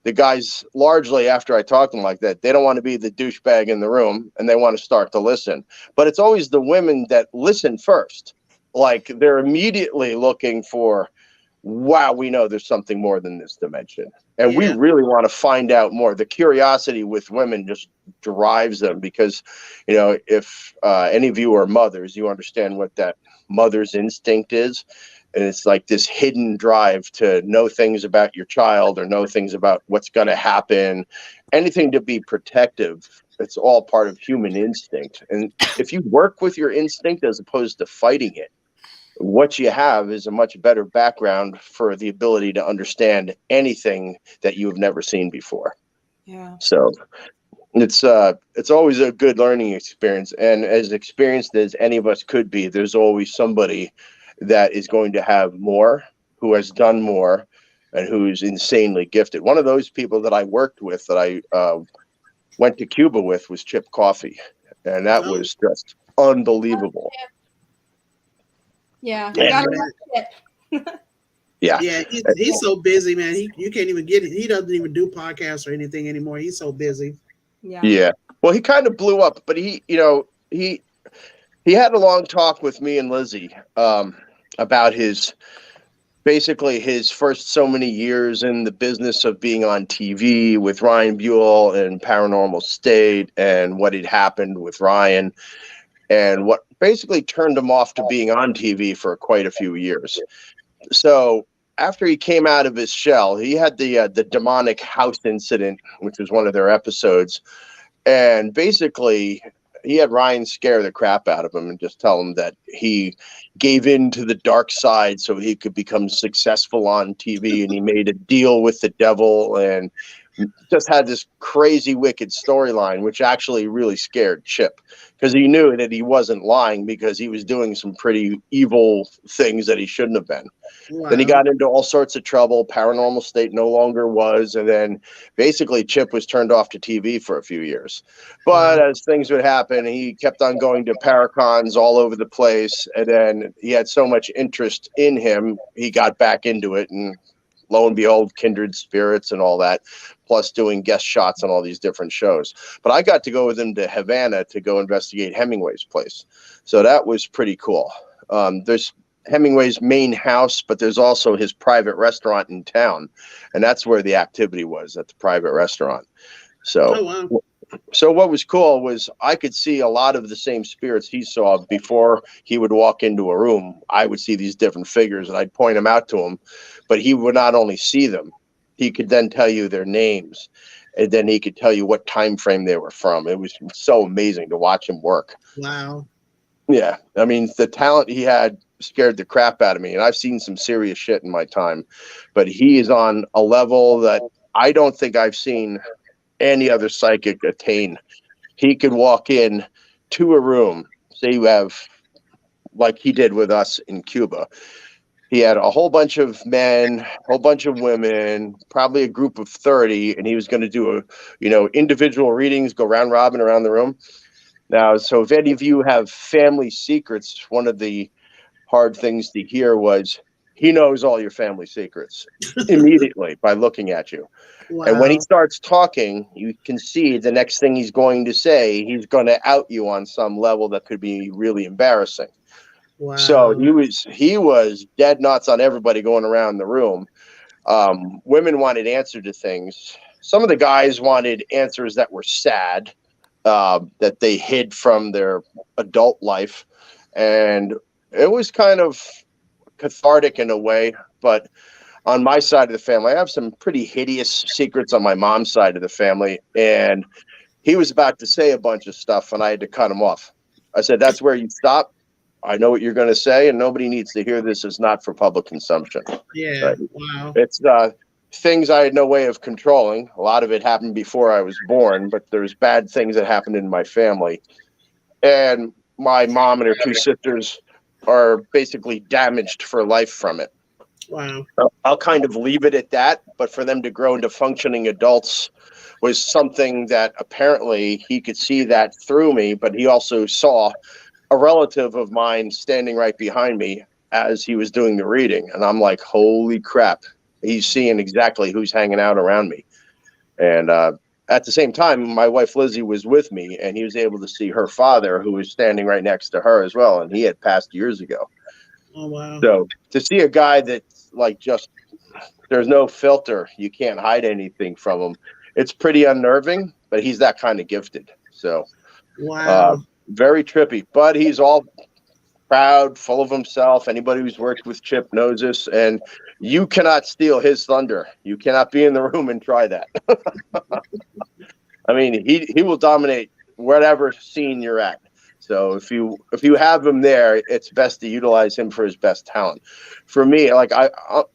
[SPEAKER 6] the guys largely, after I talk to them like that, they don't want to be the douchebag in the room and they want to start to listen. But it's always the women that listen first. Like they're immediately looking for, wow, we know there's something more than this dimension. And we
[SPEAKER 1] Yeah.
[SPEAKER 6] really want to find out more. The curiosity with women just drives them because, you know, if any of you are mothers, you understand what that mother's instinct is. And it's like this hidden drive to know things about your child or know things about what's going to happen, anything to be protective. It's all part of human instinct. And if you work with your instinct as opposed to fighting it, what you have is a much better background for the ability to understand anything that you have never seen before.
[SPEAKER 2] Yeah.
[SPEAKER 6] So it's always a good learning experience. And as experienced as any of us could be, there's always somebody that is going to have more, who has done more, and who's insanely gifted. One of those people that I worked with, that I went to Cuba with, was Chip Coffey. And that was just unbelievable.
[SPEAKER 2] Yeah.
[SPEAKER 6] Yeah.
[SPEAKER 2] You gotta watch it.
[SPEAKER 6] Yeah.
[SPEAKER 1] Yeah, he's so busy, man. You can't even get it. He doesn't even do podcasts or anything anymore. He's so busy.
[SPEAKER 6] Yeah. Well, he kind of blew up, but he had a long talk with me and Lizzie about basically his first so many years in the business of being on TV with Ryan Buell and Paranormal State, and what had happened with Ryan, and what basically turned him off to being on TV for quite a few years. So after he came out of his shell, he had the demonic house incident, which was one of their episodes. And basically, he had Ryan scare the crap out of him and just tell him that he gave in to the dark side so he could become successful on TV. And he made a deal with the devil and just had this crazy, wicked storyline, which actually really scared Chip, because he knew that he wasn't lying, because he was doing some pretty evil things that he shouldn't have been.
[SPEAKER 1] Wow.
[SPEAKER 6] Then he got into all sorts of trouble. Paranormal State no longer was. And then basically Chip was turned off to TV for a few years. But as things would happen, he kept on going to Paracons all over the place. And then he had so much interest in him, he got back into it. And lo and behold, Kindred Spirits and all that, plus doing guest shots on all these different shows. But I got to go with him to Havana to go investigate Hemingway's place. So that was pretty cool. There's Hemingway's main house, but there's also his private restaurant in town. And that's where the activity was, at the private restaurant. So, So what was cool was I could see a lot of the same spirits he saw before he would walk into a room. I would see these different figures and I'd point them out to him, but he would not only see them, he could then tell you their names, and then he could tell you what time frame they were from. It was so amazing to watch him work.
[SPEAKER 1] Wow.
[SPEAKER 6] Yeah. I mean, the talent he had scared the crap out of me, and I've seen some serious shit in my time, but he is on a level that I don't think I've seen any other psychic attain. He could walk in to a room, say you have, like he did with us in Cuba. He had a whole bunch of men, a whole bunch of women, probably a group of 30, and he was going to do individual readings, go round robin around the room. Now, so if any of you have family secrets, one of the hard things to hear was he knows all your family secrets immediately by looking at you.
[SPEAKER 1] Wow.
[SPEAKER 6] And when he starts talking, you can see the next thing he's going to say, he's going to out you on some level that could be really embarrassing.
[SPEAKER 1] Wow.
[SPEAKER 6] So he was dead nuts on everybody going around the room. Women wanted answer to things. Some of the guys wanted answers that were sad, that they hid from their adult life. And it was kind of cathartic in a way. But on my side of the family, I have some pretty hideous secrets on my mom's side of the family. And he was about to say a bunch of stuff, and I had to cut him off. I said, that's where you stop. I know what you're going to say, and nobody needs to hear this. It's not for public consumption.
[SPEAKER 1] Yeah.
[SPEAKER 6] Right?
[SPEAKER 1] Wow.
[SPEAKER 6] It's things I had no way of controlling. A lot of it happened before I was born, but there's bad things that happened in my family. And my mom and her two sisters are basically damaged for life from it.
[SPEAKER 1] Wow.
[SPEAKER 6] I'll kind of leave it at that, but for them to grow into functioning adults was something that apparently he could see that through me, but he also saw a relative of mine standing right behind me as he was doing the reading. And I'm like, holy crap, he's seeing exactly who's hanging out around me. And at the same time, my wife Lizzie was with me, and he was able to see her father, who was standing right next to her as well. And he had passed years ago.
[SPEAKER 1] Oh, wow.
[SPEAKER 6] So to see a guy that's like, just, there's no filter, you can't hide anything from him, it's pretty unnerving, but he's that kind of gifted. So
[SPEAKER 1] Wow.
[SPEAKER 6] very trippy, but he's all proud, full of himself. Anybody who's worked with Chip knows this, and you cannot steal his thunder. You cannot be in the room and try that. I mean, he will dominate whatever scene you're at. So if you have him there, it's best to utilize him for his best talent. For me, like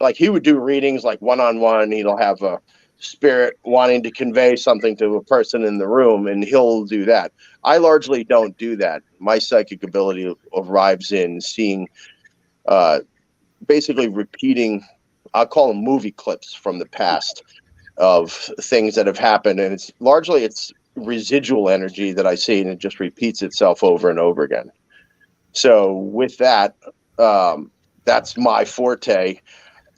[SPEAKER 6] like he would do readings like one-on-one. He'll have a spirit wanting to convey something to a person in the room, and he'll do that. I largely don't do that. My psychic ability arrives in seeing, basically repeating, I'll call them movie clips from the past of things that have happened. And it's largely, it's residual energy that I see, and it just repeats itself over and over again. So with that, that's my forte.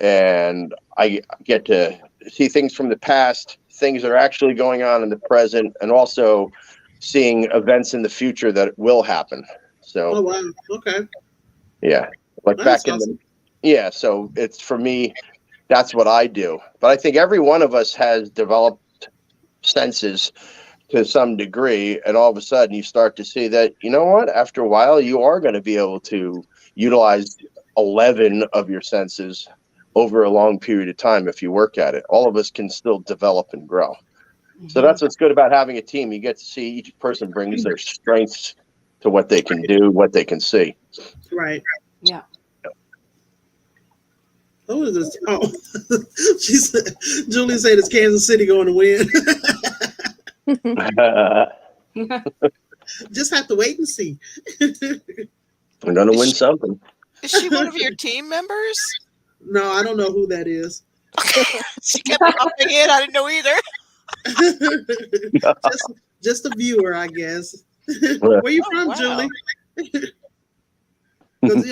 [SPEAKER 6] And I get to see things from the past, things that are actually going on in the present, and also seeing events in the future that will happen. So,
[SPEAKER 1] Oh, wow. Okay.
[SPEAKER 6] yeah, like
[SPEAKER 1] That's
[SPEAKER 6] back
[SPEAKER 1] awesome.
[SPEAKER 6] yeah. So it's, for me, that's what I do. But I think every one of us has developed senses to some degree, and all of a sudden you start to see that, you know what, after a while you are going to be able to utilize 11 of your senses over a long period of time if you work at it. All of us can still develop and grow. So that's what's good about having a team. You get to see each person brings their strengths to what they can do, what they can see.
[SPEAKER 1] Right.
[SPEAKER 2] Yeah.
[SPEAKER 1] Who is this? Oh, she said, Julie said it's Kansas City going to win. Just have to wait and see.
[SPEAKER 6] We're going to win something.
[SPEAKER 4] Is she one of your team members?
[SPEAKER 1] No, I don't know who that is.
[SPEAKER 4] She kept popping in. I didn't know either.
[SPEAKER 1] just a viewer, I guess. Where you from,
[SPEAKER 4] wow.
[SPEAKER 1] Julie? Because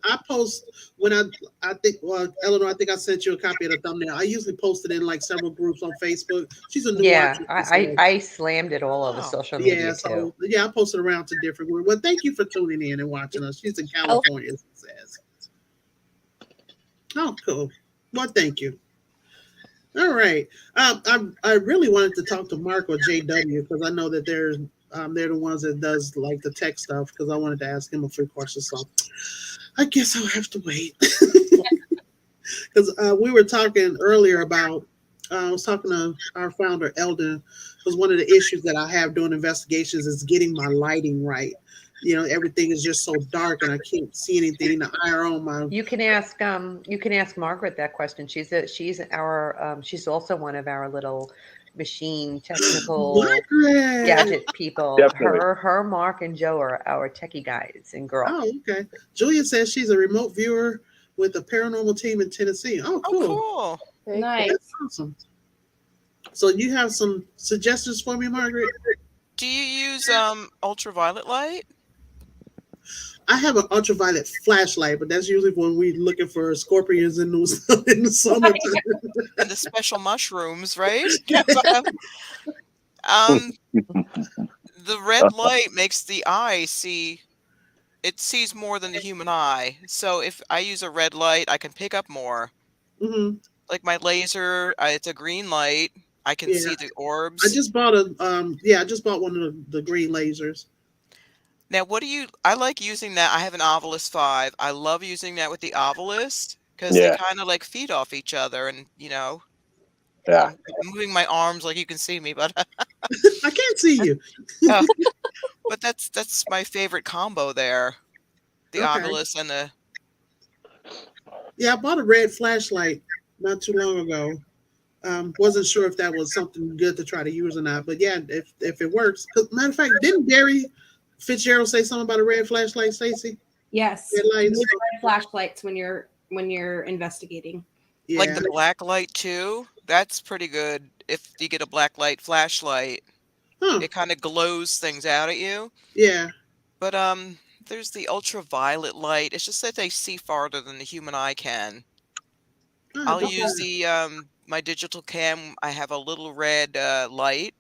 [SPEAKER 1] I post when I think, well, Eleanor, I think I sent you a copy of the thumbnail. I usually post it in like several groups on Facebook. She's a new
[SPEAKER 3] Yeah,
[SPEAKER 1] artist.
[SPEAKER 3] I slammed it all over social media too.
[SPEAKER 1] I posted around to different groups. Well, thank you for tuning in and watching us. She's in California, as it says. Oh, cool. Well, thank you. All right. I really wanted to talk to Mark or JW because I know that they're the ones that does like the tech stuff, because I wanted to ask him a few questions. So I guess I'll have to wait. Because we were talking earlier about, I was talking to our founder, Eldon, because one of the issues that I have doing investigations is getting my lighting right. Everything is just so dark and I can't see anything. The IR on my.
[SPEAKER 3] You can ask Margaret that question. She's also one of our little machine technical
[SPEAKER 1] Margaret.
[SPEAKER 3] gadget people.
[SPEAKER 6] Definitely.
[SPEAKER 3] Her, Mark, and Joe are our techie guys and girls.
[SPEAKER 1] Oh, okay. Julia says she's a remote viewer with a paranormal team in Tennessee. Oh, cool.
[SPEAKER 4] Oh, cool.
[SPEAKER 2] Nice.
[SPEAKER 1] That's awesome. So you have some suggestions for me, Margaret?
[SPEAKER 4] Do you use ultraviolet light?
[SPEAKER 1] I have an ultraviolet flashlight, but that's usually when we're looking for scorpions in the summertime.
[SPEAKER 4] And the special mushrooms, right? The red light makes the eye see it sees more than the human eye. So if I use a red light, I can pick up more.
[SPEAKER 1] Hmm.
[SPEAKER 4] Like my laser, it's a green light. I can
[SPEAKER 1] Yeah.
[SPEAKER 4] see the
[SPEAKER 1] I
[SPEAKER 4] orbs.
[SPEAKER 1] just bought I just bought one of the green lasers.
[SPEAKER 4] Now, I like using that. I have an Ovilus 5. I love using that with the Ovilus because they
[SPEAKER 6] Yeah.
[SPEAKER 4] kind of like feed off each other. And,
[SPEAKER 6] Yeah.
[SPEAKER 4] I'm moving my arms like you can see me, but
[SPEAKER 1] I can't see you.
[SPEAKER 4] oh, but that's my favorite combo there. The
[SPEAKER 1] Okay.
[SPEAKER 4] Ovilus and the
[SPEAKER 1] Yeah, I bought a red flashlight not too long ago. Wasn't sure if that was something good to try to use or not, but yeah, if it works. 'Cause matter of fact, didn't Gary Fitzgerald say something about a red flashlight, Stacey?
[SPEAKER 2] Yes.
[SPEAKER 1] Red lights.
[SPEAKER 2] Use red flashlights when you're investigating.
[SPEAKER 4] like
[SPEAKER 1] Yeah,
[SPEAKER 4] the black light too. That's pretty good. If you get a black light flashlight,
[SPEAKER 1] huh?
[SPEAKER 4] it kind of glows things out at you.
[SPEAKER 1] Yeah.
[SPEAKER 4] But there's the ultraviolet light. It's just that they see farther than the human eye can.
[SPEAKER 1] Ah,
[SPEAKER 4] I'll
[SPEAKER 1] that's
[SPEAKER 4] use
[SPEAKER 1] good.
[SPEAKER 4] the my digital cam. I have a little red light.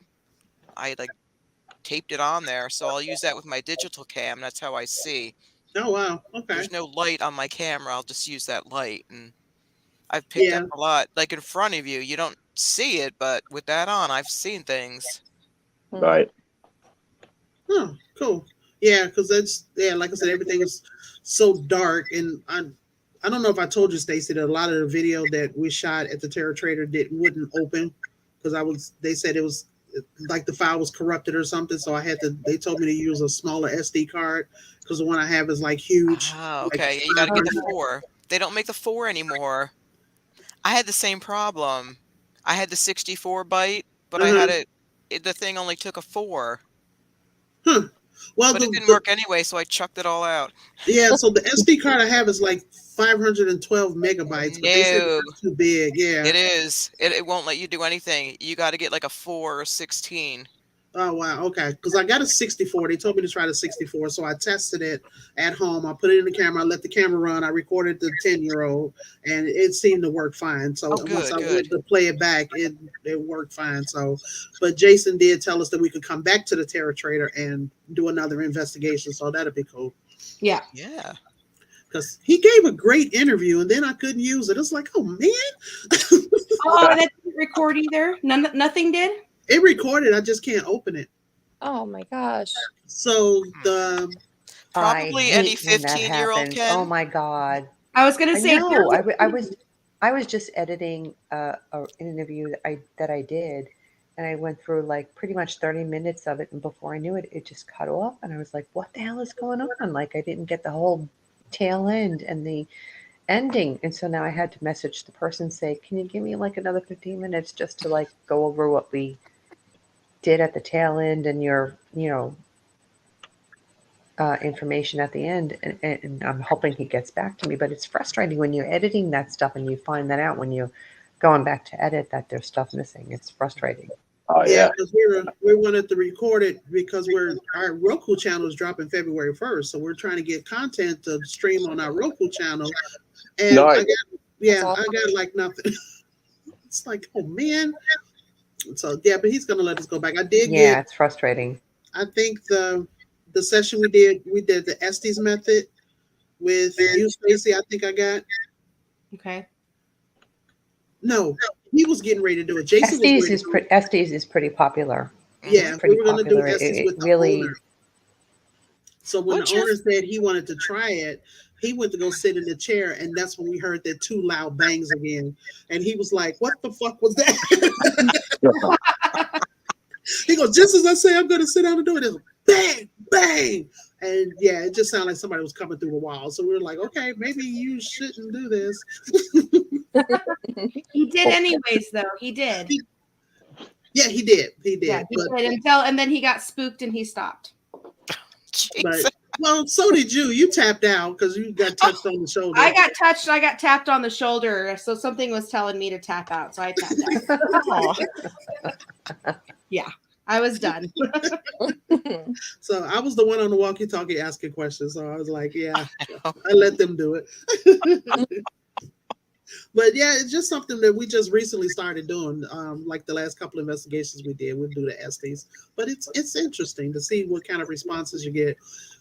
[SPEAKER 4] I like taped it on there, so I'll use that with my digital cam. That's how I see.
[SPEAKER 1] Oh wow. Okay.
[SPEAKER 4] There's no light on my camera. I'll just use that light, and I've picked
[SPEAKER 1] Yeah.
[SPEAKER 4] up a lot. Like in front of you, you don't see it, but with that on, I've seen things.
[SPEAKER 6] Right.
[SPEAKER 1] Huh. Cool. Yeah, because like I said, everything is so dark, and I don't know if I told you, Stacey, that a lot of the video that we shot at the Terror Trader wouldn't open because they said it was like the file was corrupted or something. So they told me to use a smaller SD card because the one I have is like huge.
[SPEAKER 4] Oh,
[SPEAKER 1] Like
[SPEAKER 4] okay. Yeah, you got to get the
[SPEAKER 1] 500.
[SPEAKER 4] 4. They don't make the 4 anymore. I had the same problem. I had the 64 byte, but I
[SPEAKER 1] Uh-huh.
[SPEAKER 4] had the thing only took a 4.
[SPEAKER 1] Huh. Well,
[SPEAKER 4] But it didn't work anyway, so I chucked it all out.
[SPEAKER 1] yeah, so the SD card I have is like 512 megabytes, but they said
[SPEAKER 4] No,
[SPEAKER 1] it's too big. Yeah.
[SPEAKER 4] it is. It won't let you do anything. You got to get like a 4 or 16.
[SPEAKER 1] Oh wow, okay. Because I got a 64. They told me to try the 64, so I tested it at home. I put it in the camera. I let the camera run. I recorded the 10-year-old, and it seemed to work fine. So
[SPEAKER 4] Oh,
[SPEAKER 1] once
[SPEAKER 4] good,
[SPEAKER 1] I
[SPEAKER 4] good.
[SPEAKER 1] went to play it back, it worked fine. So, but Jason did tell us that we could come back to the Terror Trader and do another investigation. So that'd be cool.
[SPEAKER 2] Yeah.
[SPEAKER 4] Yeah.
[SPEAKER 1] Because he gave a great interview, and then I couldn't use it. It's like, oh man,
[SPEAKER 2] Oh, that didn't record either. Nothing did.
[SPEAKER 1] it recorded. I just can't open it.
[SPEAKER 5] Oh my gosh.
[SPEAKER 1] So the
[SPEAKER 4] Probably
[SPEAKER 3] I
[SPEAKER 4] any
[SPEAKER 3] hate when that
[SPEAKER 4] 15-year-old
[SPEAKER 3] happens.
[SPEAKER 4] can.
[SPEAKER 3] Oh my god!
[SPEAKER 2] I was gonna
[SPEAKER 3] I
[SPEAKER 2] say
[SPEAKER 3] know. I was just editing an interview that I did, and I went through like pretty much 30 minutes of it, and before I knew it, it just cut off, and I was like, "What the hell is going on?" Like I didn't get the whole tail end and the ending, and so now I had to message the person, say, "Can you give me like another 15 minutes just to like go over what we did at the tail end and your information at the end," and I'm hoping he gets back to me. But it's frustrating when you're editing that stuff and you find that out when you're going back to edit that there's stuff missing. It's frustrating.
[SPEAKER 6] Oh
[SPEAKER 1] yeah,
[SPEAKER 6] yeah.
[SPEAKER 1] because we wanted to record it because our Roku channel is dropping February 1st, so we're trying to get content to stream on our Roku channel. And
[SPEAKER 6] Nice.
[SPEAKER 1] I got like nothing. It's like, oh man. So yeah, but he's gonna let us go back. I did
[SPEAKER 3] Yeah,
[SPEAKER 1] get.
[SPEAKER 3] it's frustrating.
[SPEAKER 1] I think the session we did the Estes method with you, Stacey. I think I got.
[SPEAKER 2] Okay.
[SPEAKER 1] No, he was getting ready to do it. Jason was ready to do it.
[SPEAKER 3] Estes is pretty popular.
[SPEAKER 1] Yeah,
[SPEAKER 3] Pretty
[SPEAKER 1] we were going to do
[SPEAKER 3] popular.
[SPEAKER 1] Estes
[SPEAKER 3] It
[SPEAKER 1] with the
[SPEAKER 3] really.
[SPEAKER 1] owner. So when
[SPEAKER 4] What's
[SPEAKER 1] the
[SPEAKER 4] your-
[SPEAKER 1] owner said he wanted to try it, he went to go sit in the chair, and that's when we heard that 2 loud bangs again. And he was like, "What the fuck was that?" He goes, "Just as I say, I'm going to sit down and do it." It's bang, bang, and yeah, it just sounded like somebody was coming through a wall. So we were like, "Okay, maybe you shouldn't do this."
[SPEAKER 2] He did anyways, though. He did.
[SPEAKER 1] Yeah, he did. He did.
[SPEAKER 2] Yeah, he
[SPEAKER 1] but,
[SPEAKER 2] did and then he got spooked and he stopped.
[SPEAKER 4] Jeez.
[SPEAKER 1] but well, so did you. You tapped out because you got touched on the shoulder.
[SPEAKER 2] I got touched. I got tapped on the shoulder, so something was telling me to tap out. So I tapped out. Yeah, I was done.
[SPEAKER 1] So I was the one on the walkie-talkie asking questions. So I was like, yeah, I let them do it. But yeah, it's just something that we just recently started doing. Like the last couple of investigations we did, we'll do the Estes. But it's interesting to see what kind of responses you get.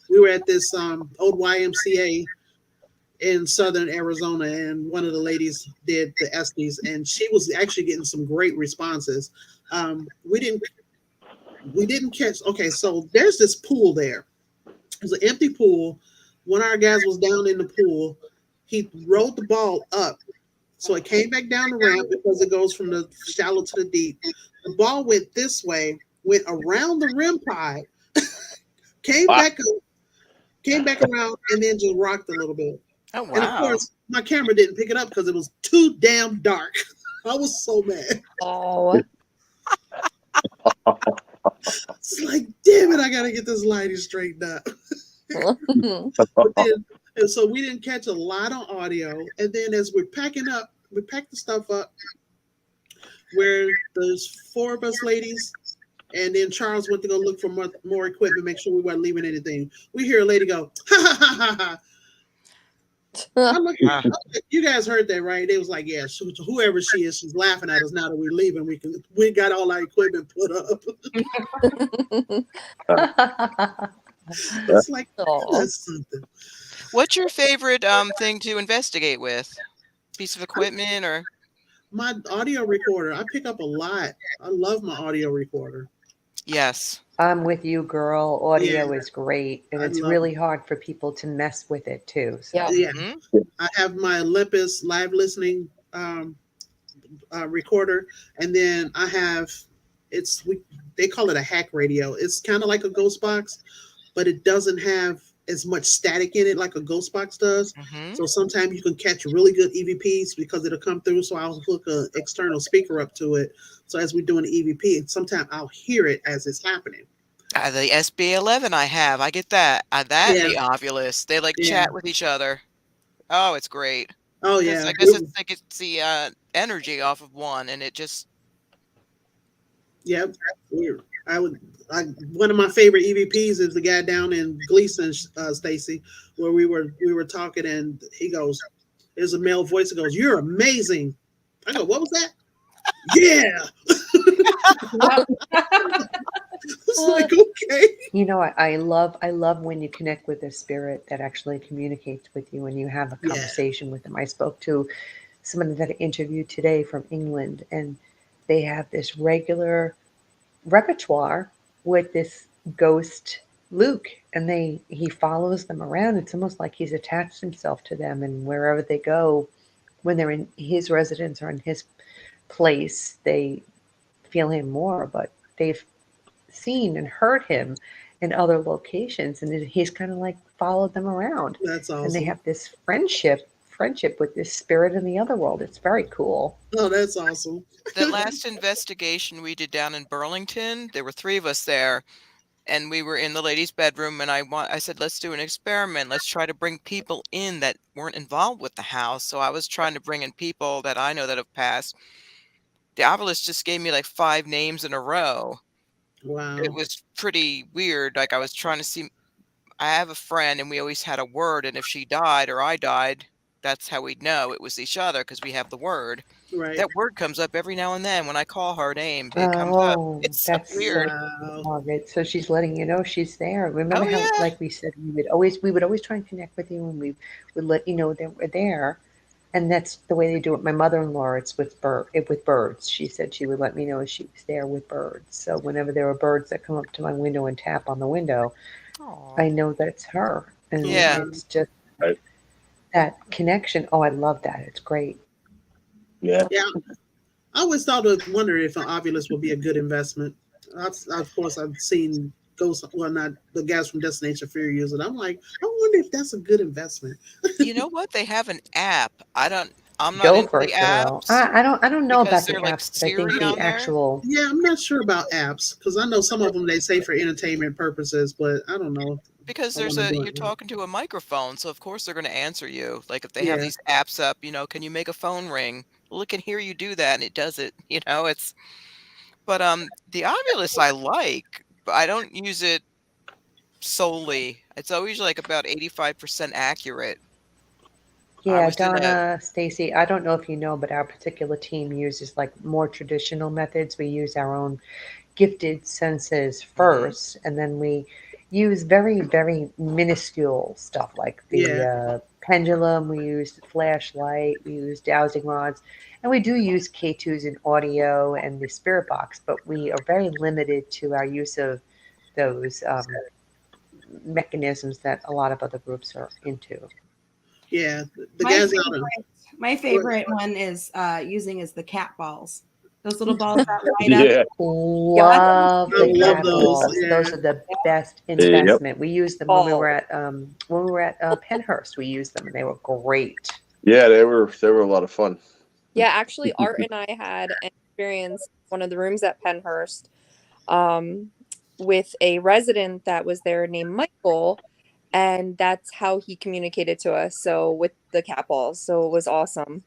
[SPEAKER 1] We were at this old YMCA in southern Arizona, and one of the ladies did the Estes, and she was actually getting some great responses. We didn't catch. Okay, so there's this pool there. It was an empty pool. One of our guys was down in the pool. He rolled the ball up, so it came back down the ramp because it goes from the shallow to the deep. The ball went this way, went around the rim pipe, came back up, came back around, and then just rocked a little bit.
[SPEAKER 4] Oh
[SPEAKER 1] And of
[SPEAKER 4] wow.
[SPEAKER 1] course, my camera didn't pick it up because it was too damn dark. I was so mad.
[SPEAKER 5] Oh,
[SPEAKER 1] It's like, damn it, I gotta get this lighting straightened up. But then, and so we didn't catch a lot on audio. And then as we're packing up, we packed the stuff up where there's four of us ladies, and then Charles went to go look for more equipment, make sure we weren't leaving anything. We hear a lady go, ha ha ha ha ha. I'm like, you guys heard that, right? They was like, yeah, whoever she is, she's laughing at us now that we're leaving. We got all our equipment put up. It's like,
[SPEAKER 5] Aw.
[SPEAKER 1] that's something.
[SPEAKER 4] What's your favorite thing to investigate with? Piece of equipment or?
[SPEAKER 1] My audio recorder, I pick up a lot. I love my audio recorder.
[SPEAKER 4] Yes.
[SPEAKER 3] I'm with you, girl. Audio
[SPEAKER 1] Yeah.
[SPEAKER 3] is great, and
[SPEAKER 1] I
[SPEAKER 3] it's
[SPEAKER 1] love
[SPEAKER 3] really hard for people to mess with it too. So.
[SPEAKER 5] Yeah.
[SPEAKER 1] Yeah,
[SPEAKER 4] Mhm.
[SPEAKER 1] I have my Olympus live listening recorder, and then I have they call it a hack radio. It's kind of like a ghost box, but it doesn't have as much static in it like a ghost box does.
[SPEAKER 4] Mhm.
[SPEAKER 1] So sometimes you can catch really good EVPs because it'll come through. So I'll hook an external speaker up to it. So as we're doing the EVP, sometimes I'll hear it as it's happening.
[SPEAKER 4] The SB11 I have. I get that. That and the Ovilus. They like
[SPEAKER 1] Yeah.
[SPEAKER 4] chat with each other. Oh, it's great.
[SPEAKER 1] Oh
[SPEAKER 4] 'Cause
[SPEAKER 1] yeah.
[SPEAKER 4] I guess it's the energy off of one, and it just.
[SPEAKER 1] Yep. One of my favorite EVPs is the guy down in Gleason, Stacy, where we were talking, and he goes, "There's a male voice that goes, 'You're amazing.'" I go, "What was that?" Yeah. It's like, okay.
[SPEAKER 3] You know, I love when you connect with a spirit that actually communicates with you and you have a
[SPEAKER 1] Yeah.
[SPEAKER 3] conversation with them. I spoke to someone that I interviewed today from England, and they have this regular repertoire with this ghost Luke, and he follows them around. It's almost like he's attached himself to them, and wherever they go, when they're in his residence or in his place, they feel him more, but they've seen and heard him in other locations, and he's kind of like followed them around,
[SPEAKER 1] That's awesome.
[SPEAKER 3] and they have this friendship with this spirit in the other world. It's very cool.
[SPEAKER 1] Oh, that's awesome.
[SPEAKER 4] The last investigation we did down in Burlington, there were 3 of us there, and we were in the lady's bedroom, and I said, let's do an experiment. Let's try to bring people in that weren't involved with the house. So I was trying to bring in people that I know that have passed. The Ovilus just gave me like 5 names in a row.
[SPEAKER 1] Wow.
[SPEAKER 4] It was pretty weird. Like I was trying to see. I have a friend, and we always had a word, and if she died or I died, that's how we'd know it was each other because we have the word.
[SPEAKER 1] Right.
[SPEAKER 4] That word comes up every now and then when I call her name. It comes up.
[SPEAKER 3] Oh,
[SPEAKER 4] It's so
[SPEAKER 3] that's
[SPEAKER 4] weird.
[SPEAKER 1] Wow.
[SPEAKER 3] Margaret. So she's letting you know she's there. Remember
[SPEAKER 4] Oh,
[SPEAKER 3] how,
[SPEAKER 4] yeah.
[SPEAKER 3] like we said, we would always try and connect with you, and we would let you know that we're there. And that's the way they do it. My mother-in-law, it's with birds. She said she would let me know she was there with birds. So whenever there are birds that come up to my window and tap on the window,
[SPEAKER 4] Aw.
[SPEAKER 3] I know that it's her. And
[SPEAKER 4] Yeah.
[SPEAKER 3] it's just
[SPEAKER 6] Right.
[SPEAKER 3] that connection. Oh, I love that. It's great.
[SPEAKER 6] Yeah.
[SPEAKER 1] Yeah. I always wondered if an Ovilus would be a good investment. Of course, I've seen ghosts, well, not the guys from Destination Fear use it. I'm like, I wonder if that's a good investment.
[SPEAKER 4] You know what? They have an app. I'm not
[SPEAKER 3] Go
[SPEAKER 4] into
[SPEAKER 3] for
[SPEAKER 4] the
[SPEAKER 3] it, girl.
[SPEAKER 4] apps
[SPEAKER 3] I don't know
[SPEAKER 4] because
[SPEAKER 3] about the
[SPEAKER 4] they're like
[SPEAKER 3] apps, but I think
[SPEAKER 4] Siri
[SPEAKER 3] the
[SPEAKER 4] on there.
[SPEAKER 3] actual.
[SPEAKER 1] Yeah, I'm not sure about apps because I know some of them they say for entertainment purposes, but I don't know.
[SPEAKER 4] Because
[SPEAKER 1] I wanna do
[SPEAKER 4] you're
[SPEAKER 1] it.
[SPEAKER 4] talking to a microphone, so of course they're going to answer you. Like if they have
[SPEAKER 1] Yeah.
[SPEAKER 4] these apps up, can you make a phone ring? Well, it can hear you do that, and it does it. It's. But the Ovilus I like, but I don't use it solely. It's always like about 85% accurate.
[SPEAKER 3] Yeah,
[SPEAKER 4] was in a
[SPEAKER 3] Donna, Stacy, I don't know if you know, but our particular team uses like more traditional methods. We use our own gifted senses first, and then we use very, very minuscule stuff like the
[SPEAKER 1] Yeah.
[SPEAKER 3] pendulum. We use the flashlight. We use dowsing rods, and we do use K2s in audio and the spirit box, but we are very limited to our use of those mechanisms that a lot of other groups are into.
[SPEAKER 1] Yeah. The
[SPEAKER 2] My
[SPEAKER 1] guys
[SPEAKER 2] favorite,
[SPEAKER 1] out
[SPEAKER 2] my
[SPEAKER 1] in
[SPEAKER 2] favorite one is using is the cat balls. Those little balls that light up.
[SPEAKER 6] Yeah.
[SPEAKER 3] Love
[SPEAKER 1] I
[SPEAKER 3] the
[SPEAKER 1] love
[SPEAKER 3] cat
[SPEAKER 1] those,
[SPEAKER 3] balls.
[SPEAKER 1] yeah.
[SPEAKER 3] Those are the best
[SPEAKER 6] Yep.
[SPEAKER 3] investment. We used them when we
[SPEAKER 5] Oh.
[SPEAKER 3] were at Penhurst. We used them and they were great.
[SPEAKER 6] Yeah, they were a lot of fun.
[SPEAKER 5] Yeah, actually, Art and I had an experience in one of the rooms at Penhurst um, with a resident that was there named Michael, and that's how he communicated to us. So with the cat balls, so it was awesome.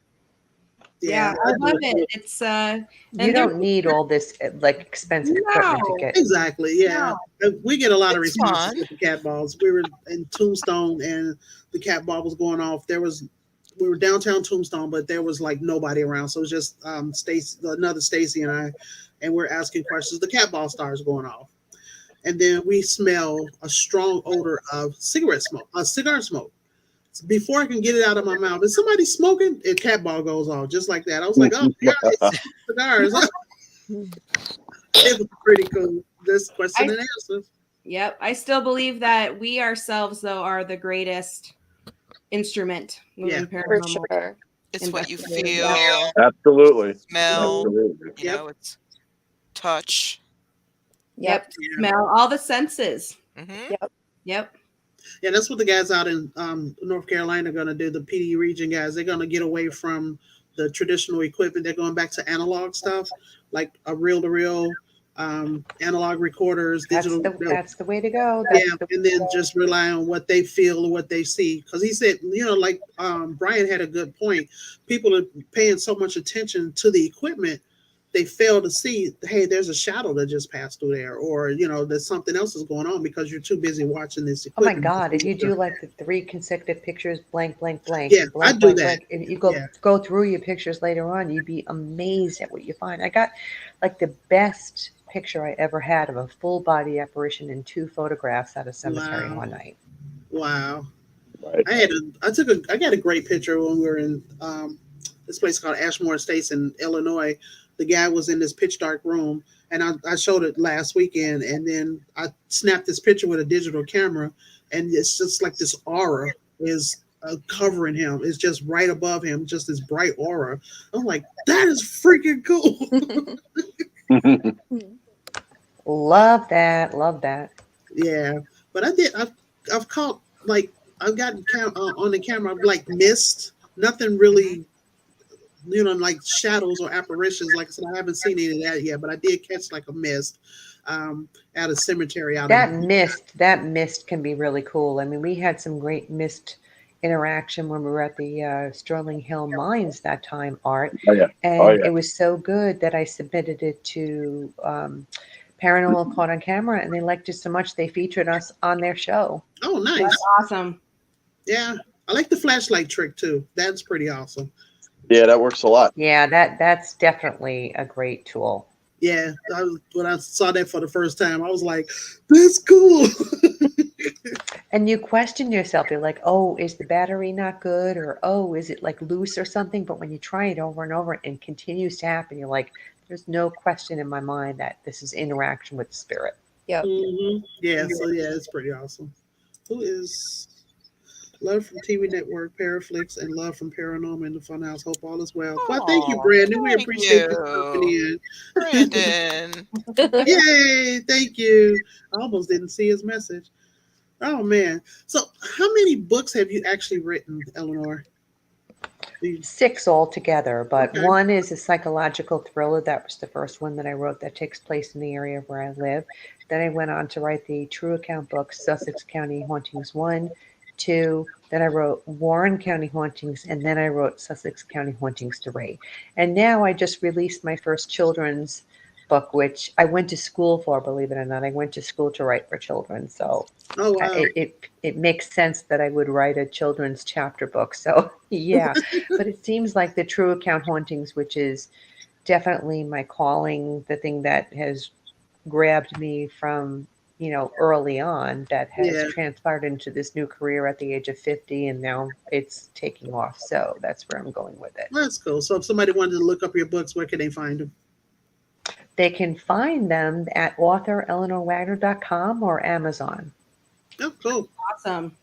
[SPEAKER 2] Yeah, I love it. It's
[SPEAKER 3] You
[SPEAKER 2] and they're-
[SPEAKER 3] don't need all this like expensive equipment to
[SPEAKER 2] No.
[SPEAKER 3] get.
[SPEAKER 1] Exactly. Yeah. We get a lot of
[SPEAKER 4] It's
[SPEAKER 1] responses
[SPEAKER 4] fun.
[SPEAKER 1] with the cat balls. We were in Tombstone and the cat ball was going off. We were downtown Tombstone, but there was like nobody around. So it was just another Stacy and I, and we're asking questions. The cat ball starts going off. And then we smell a strong odor of cigar smoke. Before I can get it out of my mouth, is somebody smoking? A cat ball goes off just like that. I was like, oh, yeah, it's cigars. It was pretty cool. This question and answers.
[SPEAKER 2] Yep. I still believe that we ourselves, though, are the greatest instrument moving
[SPEAKER 5] For
[SPEAKER 2] paranormal.
[SPEAKER 5] sure.
[SPEAKER 4] It's what you
[SPEAKER 2] investigative.
[SPEAKER 4] feel,
[SPEAKER 6] Absolutely.
[SPEAKER 4] smell,
[SPEAKER 6] Absolutely.
[SPEAKER 4] you know, it's touch.
[SPEAKER 2] Yep.
[SPEAKER 1] Yeah.
[SPEAKER 2] Smell all the senses.
[SPEAKER 4] Hmm
[SPEAKER 2] Yep.
[SPEAKER 1] Yeah, that's what the guys out in North Carolina are going to do. The PD region guys, they're going to get away from the traditional equipment. They're going back to analog stuff, like a reel-to-reel analog recorders, digital.
[SPEAKER 3] That's the way to go.
[SPEAKER 1] Yeah, and then just rely on what they feel or what they see. Because he said, like Brian had a good point. People are paying so much attention to the equipment, they fail to see, hey, there's a shadow that just passed through there, or there's something else is going on because you're too busy watching this
[SPEAKER 3] Oh my
[SPEAKER 1] equipment.
[SPEAKER 3] God! If you do like the 3 consecutive pictures, blank, blank, blank,
[SPEAKER 1] Yeah,
[SPEAKER 3] blank,
[SPEAKER 1] I do
[SPEAKER 3] blank,
[SPEAKER 1] that.
[SPEAKER 3] blank, and you go through your pictures later on, you'd be amazed at what you find. I got like the best picture I ever had of a full body apparition in 2 photographs at a cemetery
[SPEAKER 1] Wow.
[SPEAKER 3] one night.
[SPEAKER 1] Wow.
[SPEAKER 6] Right.
[SPEAKER 1] I got a great picture when we were in this place called Ashmore Estates in Illinois. The guy was in this pitch dark room, and I showed it last weekend, and then I snapped this picture with a digital camera, and it's just like this aura is covering him. It's just right above him, just this bright aura. I'm like, that is freaking cool.
[SPEAKER 3] Love that. Love that.
[SPEAKER 1] Yeah, but I've caught like I've gotten on the camera like mist, nothing really, like shadows or apparitions. Like I said, I haven't seen any of that yet, but I did catch like a mist at a cemetery out
[SPEAKER 3] That
[SPEAKER 1] in.
[SPEAKER 3] mist can be really cool. I mean, we had some great mist interaction when we were at the Sterling Hill Mines that time, Art.
[SPEAKER 6] Oh, yeah.
[SPEAKER 3] And
[SPEAKER 6] Oh, yeah.
[SPEAKER 3] it was so good that I submitted it to Paranormal Caught on Camera, and they liked it so much they featured us on their show.
[SPEAKER 1] Oh, nice.
[SPEAKER 2] That's awesome.
[SPEAKER 1] Yeah, I like the flashlight trick too. That's pretty awesome.
[SPEAKER 6] Yeah, that works a lot.
[SPEAKER 3] Yeah, that's definitely a great tool.
[SPEAKER 1] Yeah, when I saw that for the first time, I was like, "That's cool."
[SPEAKER 3] And you question yourself. You're like, oh, is the battery not good? Or, oh, is it like loose or something? But when you try it over and over and continues to happen, you're like, there's no question in my mind that this is interaction with the spirit.
[SPEAKER 5] Yep.
[SPEAKER 1] Mm-hmm. Yeah, so yeah, it's pretty awesome. Who is Love from TV Network, Paraflix, and Love from Paranormal in the Funhouse. Hope all is well. Well, thank you,
[SPEAKER 4] Aw,
[SPEAKER 1] Brandon. We
[SPEAKER 4] thank
[SPEAKER 1] appreciate you
[SPEAKER 4] you.
[SPEAKER 1] coming in.
[SPEAKER 4] Brandon.
[SPEAKER 1] Yay! Thank you. I almost didn't see his message. Oh man! So, how many books have you actually written, Eleanor?
[SPEAKER 3] 6 altogether, but
[SPEAKER 1] Okay.
[SPEAKER 3] one is a psychological thriller. That was the first one that I wrote that takes place in the area where I live. Then I went on to write the true account book, Sussex County Hauntings 1, 2. Then I wrote Warren County Hauntings, and then I wrote Sussex County Hauntings 3. And now I just released my first children's book, which I went to school for, believe it or not. I went to school to write for children. So
[SPEAKER 1] Oh wow.
[SPEAKER 3] it makes sense that I would write a children's chapter book. So yeah, but it seems like the True Account Hauntings, which is definitely my calling, the thing that has grabbed me from, early on, that has
[SPEAKER 1] Yeah.
[SPEAKER 3] transpired into this new career at the age of 50, and now it's taking off. So that's where I'm going with it.
[SPEAKER 1] That's cool. So if somebody wanted to look up your books, where can they find them?
[SPEAKER 3] They can find them at authoreleanorwagner.com or Amazon.
[SPEAKER 1] Oh, cool.
[SPEAKER 2] Awesome.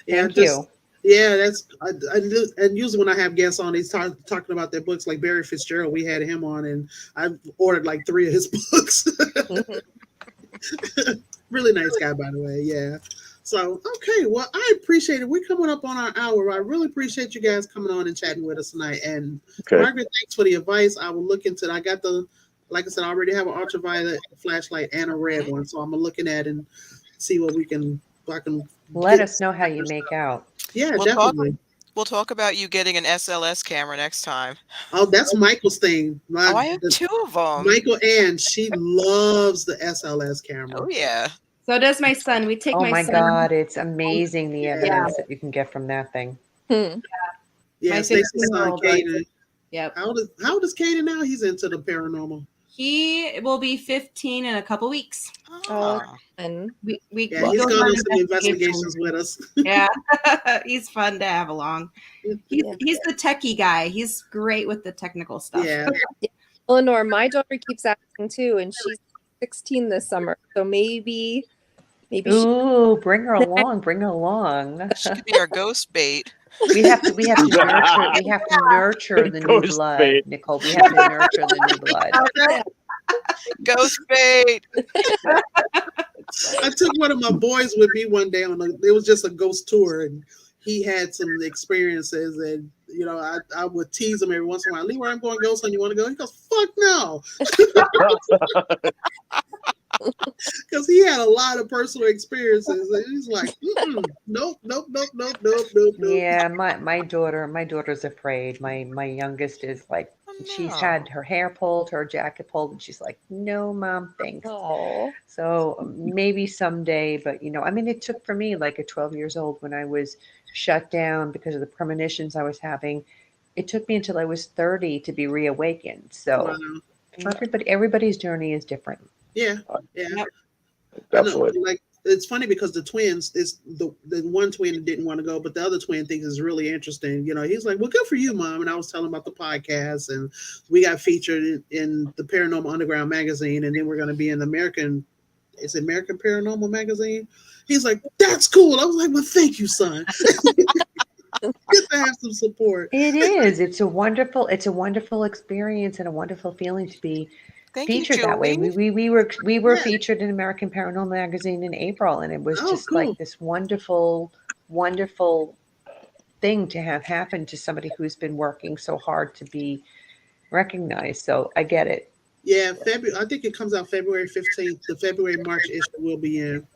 [SPEAKER 1] Yeah,
[SPEAKER 3] Thank you.
[SPEAKER 1] Yeah, and usually when I have guests on, he's talking about their books. Like Barry Fitzgerald, we had him on, and I ordered like 3 of his books. Really nice guy, by the way. Yeah. So okay, well, I appreciate it. We're coming up on our hour. I really appreciate you guys coming on and chatting with us tonight. And Margaret, thanks for the advice. I will look into it. I got like I said, I already have an ultraviolet flashlight and a red one, so I'm looking at and see what I can
[SPEAKER 3] let us know how you make out.
[SPEAKER 1] Yeah, definitely.
[SPEAKER 4] We'll talk about you getting an SLS camera next time.
[SPEAKER 1] Oh, that's Michael's thing.
[SPEAKER 4] I have 2 of them.
[SPEAKER 1] Michael Ann, she loves the SLS camera.
[SPEAKER 4] Oh yeah.
[SPEAKER 2] So does my son. We take my son.
[SPEAKER 3] Oh my God, it's amazing the evidence that you can get from that thing.
[SPEAKER 1] Yeah, Stacey's son, Caden.
[SPEAKER 2] Yep.
[SPEAKER 1] How old is Caden now? He's into the paranormal.
[SPEAKER 2] He will be 15 in a couple weeks.
[SPEAKER 5] Oh,
[SPEAKER 2] and
[SPEAKER 1] he's going on some investigations with us.
[SPEAKER 2] Yeah, he's fun to have along. He's the techie guy. He's great with the technical stuff.
[SPEAKER 1] Yeah.
[SPEAKER 5] Eleanor, my daughter keeps asking too, and she's 16 this summer, so maybe.
[SPEAKER 3] Ooh, bring her along. Bring her along.
[SPEAKER 4] She could be our ghost bait.
[SPEAKER 3] We have to nurture the new blood, bait. Nicole. We have to nurture the new blood.
[SPEAKER 4] Ghost bait.
[SPEAKER 1] I took one of my boys with me one day it was just a ghost tour, and he had some experiences, and I would tease him every once in a while. Leroy, I'm going ghost hunting. You want to go? He goes, fuck no. Because he had a lot of personal experiences, and he's like, nope.
[SPEAKER 3] Yeah, my daughter's afraid. My youngest is like, she's had her hair pulled, her jacket pulled, and she's like, no, Mom, thanks.
[SPEAKER 5] Oh.
[SPEAKER 3] So maybe someday, but it took for me, like at 12 years old, when I was shut down because of the premonitions I was having, it took me until I was 30 to be reawakened. So everybody's journey is different.
[SPEAKER 1] Yeah.
[SPEAKER 6] Definitely.
[SPEAKER 1] Like, it's funny because the twins, is the one twin didn't want to go, but the other twin thinks it's really interesting. He's like, well, good for you, Mom. And I was telling him about the podcast, and we got featured in the Paranormal Underground magazine, and then we're going to be in American Paranormal magazine. He's like, that's cool. I was like, well, thank you, son. Good to have some support.
[SPEAKER 3] It is. It's a wonderful experience and a wonderful feeling to be featured that way. We were featured in American Paranormal magazine in April, and it was just cool. Like this wonderful thing to have happen to somebody who's been working so hard to be recognized. So I get it.
[SPEAKER 1] Yeah, I think it comes out February 15th. The February-March issue will be in.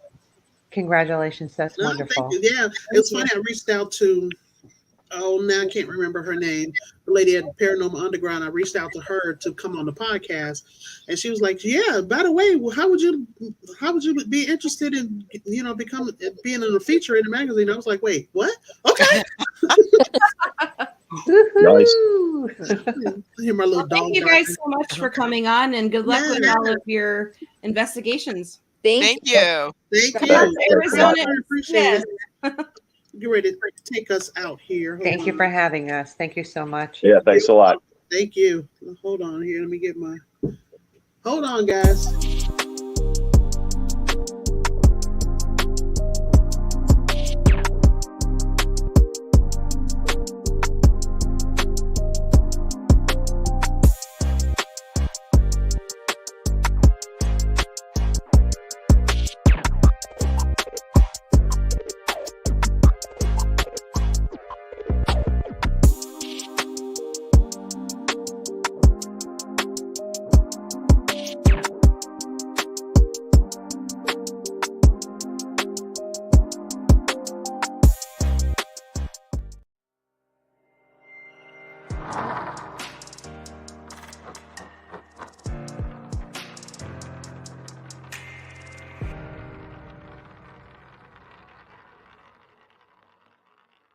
[SPEAKER 3] Congratulations. That's wonderful.
[SPEAKER 1] Thank you. Yeah, it's funny. I reached out to, now I can't remember her name, the lady at Paranormal Underground. I reached out to her to come on the podcast, and she was like, yeah, by the way, well, how would you be interested in, being in a feature in the magazine? I was like, wait, what? Okay.
[SPEAKER 6] Nice.
[SPEAKER 1] Hear my little dog.
[SPEAKER 2] Thank you guys so much for coming on, and good luck with all of your investigations.
[SPEAKER 5] Thank you.
[SPEAKER 1] Thank you. Arizona. I appreciate it. Get ready to take us out here.
[SPEAKER 3] Thank you for having us. Thank you so much.
[SPEAKER 6] Yeah, thanks a lot.
[SPEAKER 1] Thank you. Hold on here. Let me get hold on, guys.